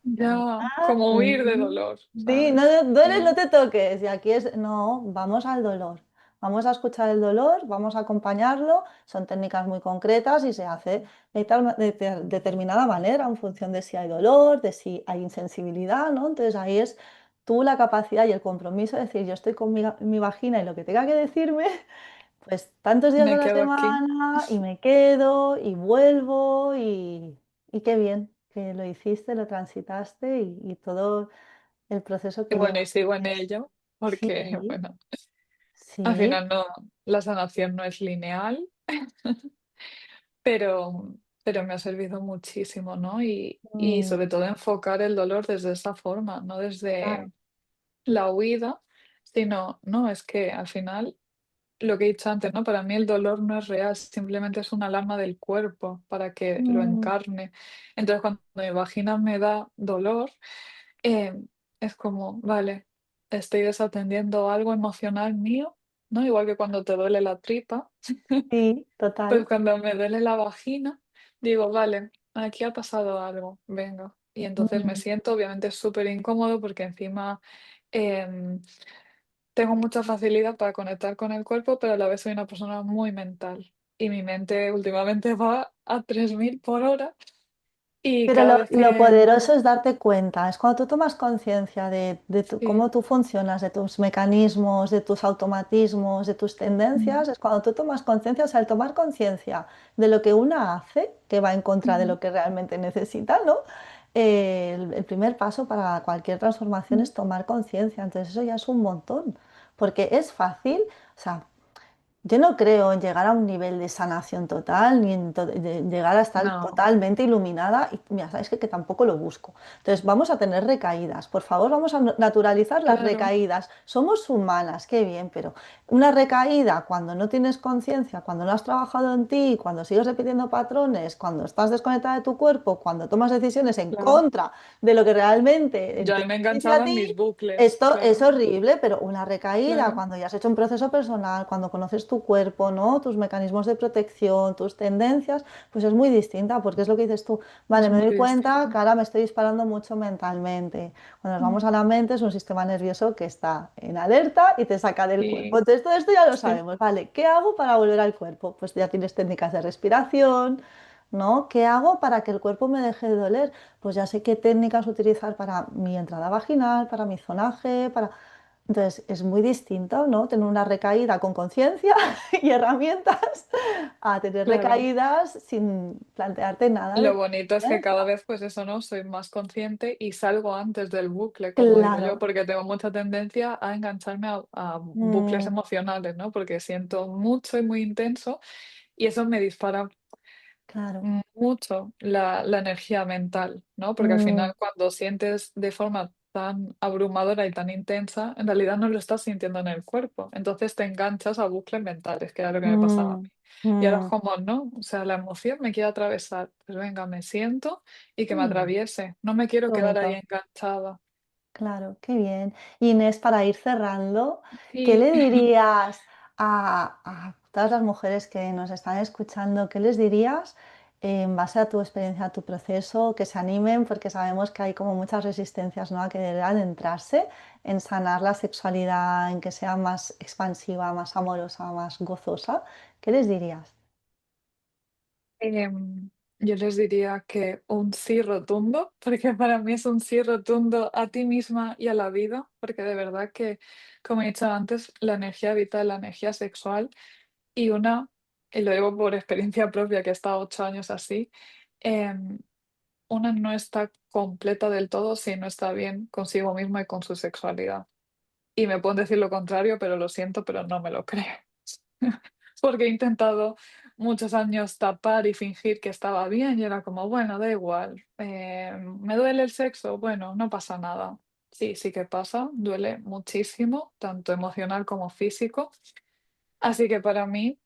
Ya, Ah, como huir de dolor, sí, no ¿sabes? duele, no Sí, te toques. Y aquí es, no, vamos al dolor. Vamos a escuchar el dolor, vamos a acompañarlo. Son técnicas muy concretas y se hace de determinada manera en función de si hay dolor, de si hay insensibilidad, ¿no? Entonces ahí es tú la capacidad y el compromiso de decir, yo estoy con mi vagina y lo que tenga que decirme, pues tantos días a me la quedo aquí. semana y me quedo y vuelvo y qué bien que lo hiciste, lo transitaste y todo el proceso Y que bueno, lleva. y sigo en ello, Sí, porque, bueno, al sí. final no, la sanación no es lineal. Pero me ha servido muchísimo, ¿no? Y Mm, sobre todo enfocar el dolor desde esa forma, no claro. desde la huida, sino, no, es que al final, lo que he dicho antes, ¿no? Para mí el dolor no es real, simplemente es una alarma del cuerpo para que lo Mm, encarne. Entonces, cuando mi vagina me da dolor, eh, es como, vale, estoy desatendiendo algo emocional mío, ¿no? Igual que cuando te duele la tripa. sí, Pues total. cuando me duele la vagina, digo, vale, aquí ha pasado algo, venga. Y entonces me Mm. siento, obviamente, súper incómodo porque encima em, tengo mucha facilidad para conectar con el cuerpo, pero a la vez soy una persona muy mental. Y mi mente últimamente va a 3000 por hora y Pero cada vez lo que... poderoso es darte cuenta, es cuando tú tomas conciencia Sí, cómo tú funcionas, de tus mecanismos, de tus automatismos, de tus mm, tendencias, es cuando tú tomas conciencia, o sea, al tomar conciencia de lo que una hace, que va en contra de ujú, lo que realmente necesita, ¿no? El primer paso para cualquier transformación mm, es tomar conciencia, entonces eso ya es un montón, porque es fácil, o sea, yo no creo en llegar a un nivel de sanación total, ni en llegar a estar no, totalmente iluminada. Y mira, sabes que tampoco lo busco. Entonces, vamos a tener recaídas. Por favor, vamos a naturalizar las claro, recaídas. Somos humanas, qué bien, pero una recaída cuando no tienes conciencia, cuando no has trabajado en ti, cuando sigues repitiendo patrones, cuando estás desconectada de tu cuerpo, cuando tomas decisiones en claro. contra de lo que realmente Yo ahí te me he beneficia a enganchado en mis ti. bucles, Esto es claro, horrible, pero una recaída claro. cuando ya has hecho un proceso personal, cuando conoces tu tu cuerpo, ¿no? Tus mecanismos de protección, tus tendencias, pues es muy distinta, porque es lo que dices tú, vale, Es me muy doy cuenta que distinto. ahora me estoy disparando mucho mentalmente. Cuando nos vamos Mm, a la mente es un sistema nervioso que está en alerta y te saca del cuerpo. sí, Entonces todo esto ya lo sí, sabemos, ¿vale? ¿Qué hago para volver al cuerpo? Pues ya tienes técnicas de respiración, ¿no? ¿Qué hago para que el cuerpo me deje de doler? Pues ya sé qué técnicas utilizar para mi entrada vaginal, para mi zonaje, para... Entonces es muy distinto, ¿no? Tener una recaída con conciencia y herramientas a tener claro. recaídas sin plantearte nada de Lo bonito es que cada conciencia. vez, pues eso, ¿no? Soy más consciente y salgo antes del bucle, como digo yo, Claro. porque tengo mucha tendencia a engancharme a bucles Mm, emocionales, ¿no? Porque siento mucho y muy intenso y eso me dispara claro. mucho la energía mental, ¿no? Porque al Mm, final cuando sientes de forma tan abrumadora y tan intensa, en realidad no lo estás sintiendo en el cuerpo. Entonces te enganchas a bucles mentales, que era lo que me pasaba a mm, mí. Y ahora es mm, como, no, o sea, la emoción me quiere atravesar. Pues venga, me siento y que me mm. atraviese. No me Qué quiero quedar ahí bonito. enganchada. Claro, qué bien. Inés, para ir cerrando, ¿qué Sí. le dirías a todas las mujeres que nos están escuchando? ¿Qué les dirías en base a tu experiencia, a tu proceso, que se animen? Porque sabemos que hay como muchas resistencias, ¿no? A querer adentrarse en sanar la sexualidad, en que sea más expansiva, más amorosa, más gozosa. ¿Qué les dirías? Yo les diría que un sí rotundo, porque para mí es un sí rotundo a ti misma y a la vida, porque de verdad que, como he dicho antes, la energía vital, la energía sexual y lo digo por experiencia propia, que he estado 8 años así, em, una no está completa del todo si no está bien consigo misma y con su sexualidad. Y me pueden decir lo contrario, pero lo siento, pero no me lo creo. Porque he intentado muchos años tapar y fingir que estaba bien y era como, bueno, da igual, ¿me duele el sexo? Bueno, no pasa nada. Sí, sí que pasa, duele muchísimo, tanto emocional como físico. Así que para mí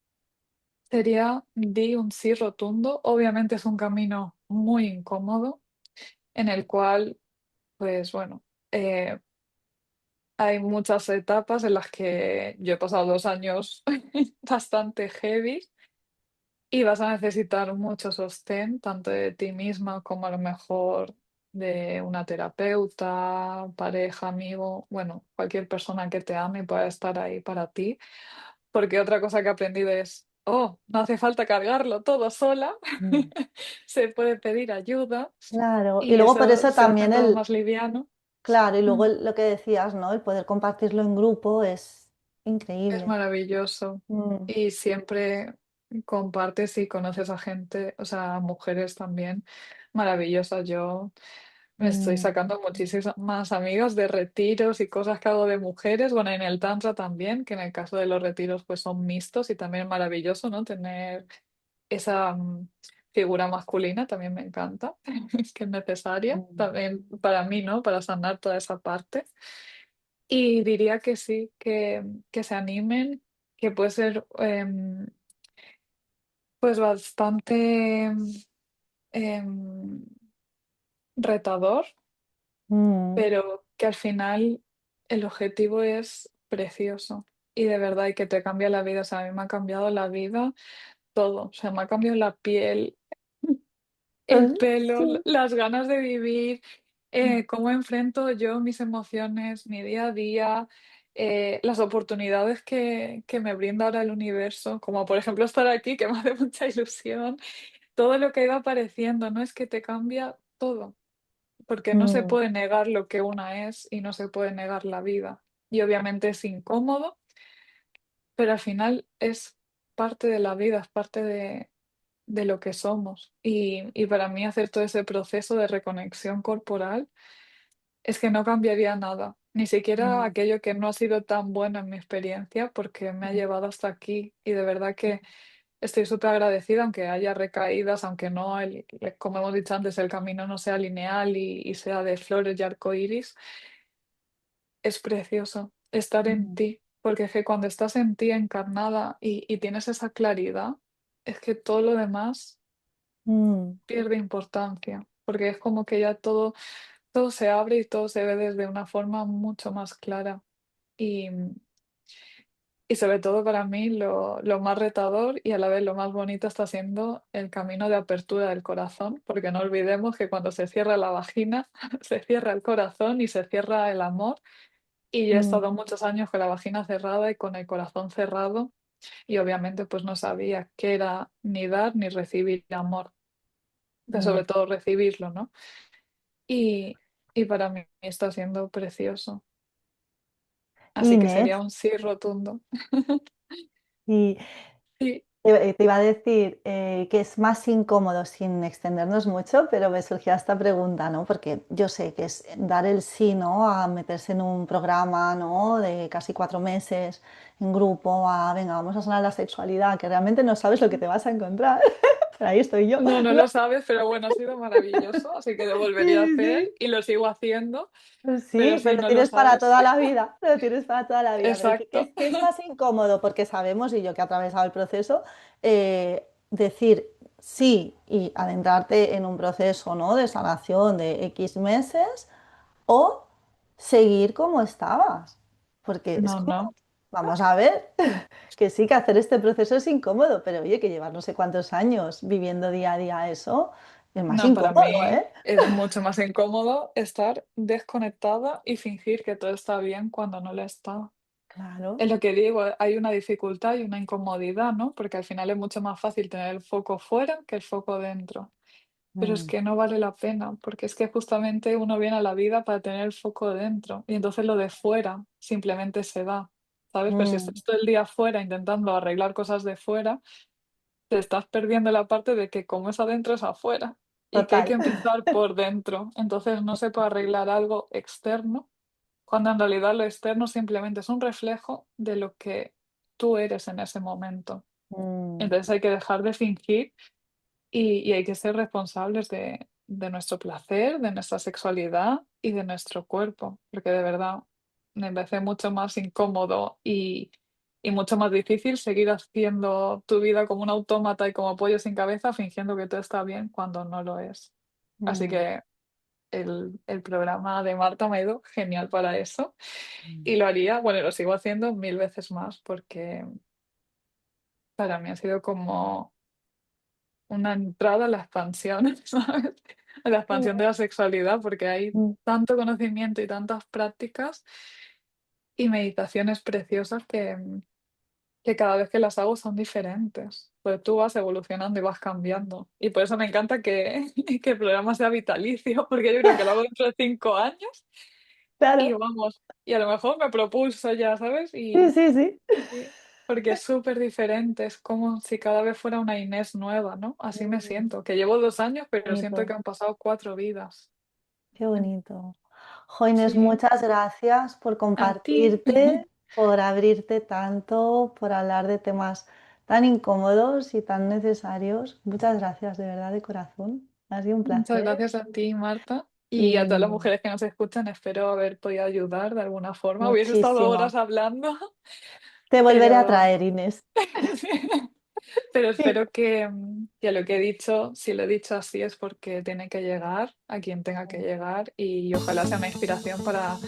sería di un sí rotundo. Obviamente es un camino muy incómodo en el cual, pues bueno, eh, hay muchas etapas en las que yo he pasado 2 años bastante heavy y vas a necesitar mucho sostén, tanto de ti misma como a lo mejor de una terapeuta, pareja, amigo, bueno, cualquier persona que te ame y pueda estar ahí para ti. Porque otra cosa que he aprendido es, oh, no hace falta cargarlo todo sola, Mm. se puede pedir ayuda Claro, y y luego por eso eso se hace también todo el, más liviano. claro, y Mm. luego lo que decías, ¿no? El poder compartirlo en grupo es Es increíble. maravilloso. Mm, Y siempre compartes y conoces a gente, o sea, a mujeres también maravillosas. Yo me estoy mm, sacando muchísimas amigas de retiros y cosas que hago de mujeres. Bueno, en el Tantra también, que en el caso de los retiros pues son mixtos y también es maravilloso, ¿no? Tener esa figura masculina también me encanta, que es necesaria mm, también para mí, ¿no? Para sanar toda esa parte. Y diría que sí, que se animen, que puede ser pues bastante em, retador, mm, pero que al final el objetivo es precioso y de verdad y que te cambia la vida. O sea, a mí me ha cambiado la vida todo. O sea, me ha cambiado la piel, el pelo, sí. las ganas de vivir, cómo enfrento yo mis emociones, mi día a día, las oportunidades que me brinda ahora el universo, como por ejemplo estar aquí, que me hace mucha ilusión, todo lo que iba apareciendo, ¿no? Es que te cambia todo, porque no se Mm, puede negar lo que una es y no se puede negar la vida. Y obviamente es incómodo, pero al final es parte de la vida, es parte de lo que somos. Y para mí hacer todo ese proceso de reconexión corporal es que no cambiaría nada, ni siquiera mm, aquello que no ha sido tan bueno en mi experiencia, porque me ha mm, llevado hasta aquí y de verdad que estoy súper agradecida, aunque haya recaídas, aunque no, como hemos dicho antes, el camino no sea lineal y sea de flores y arcoíris, es precioso estar en mm, ti, porque es que cuando estás en ti encarnada y tienes esa claridad, es que todo lo demás mm, pierde importancia, porque es como que ya todo se abre y todo se ve desde una forma mucho más clara. Y, Y sobre todo para mí lo más retador y a la vez lo más bonito está siendo el camino de apertura del corazón, porque no olvidemos que cuando se cierra la vagina, se cierra el corazón y se cierra el amor. Y yo he Mm, estado muchos años con la vagina cerrada y con el corazón cerrado y obviamente pues no sabía qué era ni dar ni recibir amor, pero mm. sobre todo recibirlo, ¿no? Y, y para mí está siendo precioso. Así que sería Inés, un sí rotundo. y Sí, te iba a decir que es más incómodo sin extendernos mucho, pero me surgía esta pregunta, ¿no? Porque yo sé que es dar el sí, ¿no? A meterse en un programa, ¿no? De casi 4 meses en grupo, a, venga, vamos a sanar la sexualidad, que realmente no sabes lo que te vas a encontrar. Pero ahí estoy yo, no, no ¿no? lo sabes, pero bueno, ha sido maravilloso, así que lo Sí, volvería a sí, hacer sí. y lo sigo haciendo, Pues pero sí, si pero lo no lo tienes para sabes. toda la vida, lo tienes para toda la vida. Pero Exacto. que es más incómodo porque sabemos, y yo que he atravesado el proceso, decir sí y adentrarte en un proceso, ¿no? De sanación de X meses o seguir como estabas. Porque es No, como, no, vamos a ver, que sí, que hacer este proceso es incómodo, pero oye, que llevar no sé cuántos años viviendo día a día eso es más no, para incómodo, mí ¿eh? es mucho más incómodo estar desconectada y fingir que todo está bien cuando no lo está. Claro. Es lo que digo, hay una dificultad y una incomodidad, ¿no? Porque al final es mucho más fácil tener el foco fuera que el foco dentro. Pero es Mm, que no vale la pena, porque es que justamente uno viene a la vida para tener el foco dentro y entonces lo de fuera simplemente se da, ¿sabes? Pero si mm. estás todo el día fuera intentando arreglar cosas de fuera, te estás perdiendo la parte de que como es adentro es afuera y que hay que Total. empezar por dentro. Entonces no se puede arreglar algo externo cuando en realidad lo externo simplemente es un reflejo de lo que tú eres en ese momento. Mm, Entonces hay que dejar de fingir y hay que ser responsables de nuestro placer, de nuestra sexualidad y de nuestro cuerpo, porque de verdad me parece mucho más incómodo y mucho más difícil seguir haciendo tu vida como un autómata y como pollo sin cabeza, fingiendo que todo está bien cuando no lo es. Así mm, que el programa de Marta me ha ido genial para eso mm. y lo haría, bueno, lo sigo haciendo 1000 veces más porque para mí ha sido como una entrada a la expansión, ¿sabes? A la expansión de la sexualidad, porque hay Mm, tanto conocimiento y tantas prácticas y meditaciones preciosas que cada vez que las hago son diferentes. Pues tú vas evolucionando y vas cambiando. Y por eso me encanta que el programa sea vitalicio, porque yo creo que lo hago dentro de 5 años y claro, vamos, y a lo mejor me propulso ya, ¿sabes? sí, sí, sí. Sí, porque es súper diferente, es como si cada vez fuera una Inés nueva, ¿no? Así me Mm, siento, que llevo 2 años, pero siento que bonito, han pasado 4 vidas. qué bonito. Jo, Inés, Sí, muchas gracias por a ti. compartirte, por abrirte tanto, por hablar de temas tan incómodos y tan necesarios. Muchas gracias, de verdad, de corazón. Ha sido un Muchas placer gracias a ti, Marta. Y a y todas las mujeres que nos escuchan, espero haber podido ayudar de alguna forma. Hubiese estado horas muchísimo. hablando, Te volveré a pero traer, Inés. pero Sí, espero que lo que he dicho, si lo he dicho así, es porque tiene que llegar a quien tenga que llegar y ojalá sea una inspiración para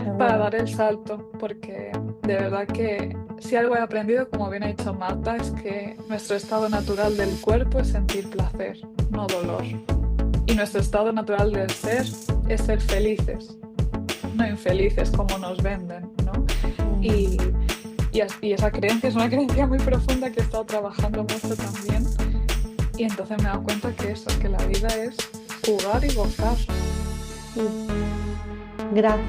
seguro. dar el salto, porque de verdad que si algo he aprendido, como bien ha dicho Marta, es que nuestro estado natural del cuerpo es sentir placer, no dolor. Y nuestro estado natural del ser es ser felices, no infelices como nos venden, ¿no? Mm, Y esa creencia es una creencia muy profunda que he estado trabajando mucho también. Y entonces me he dado cuenta que eso, que la vida es jugar y gozar. sí.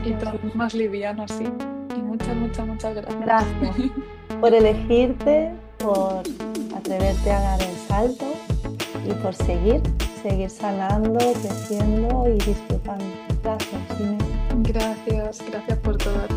Y Gracias, todo es más liviano así. Y muchas, muchas, muchas gracias. gracias por elegirte, por atreverte a dar el salto y por seguir sanando, creciendo y disfrutando. Gracias, Inés. Gracias, gracias por todo.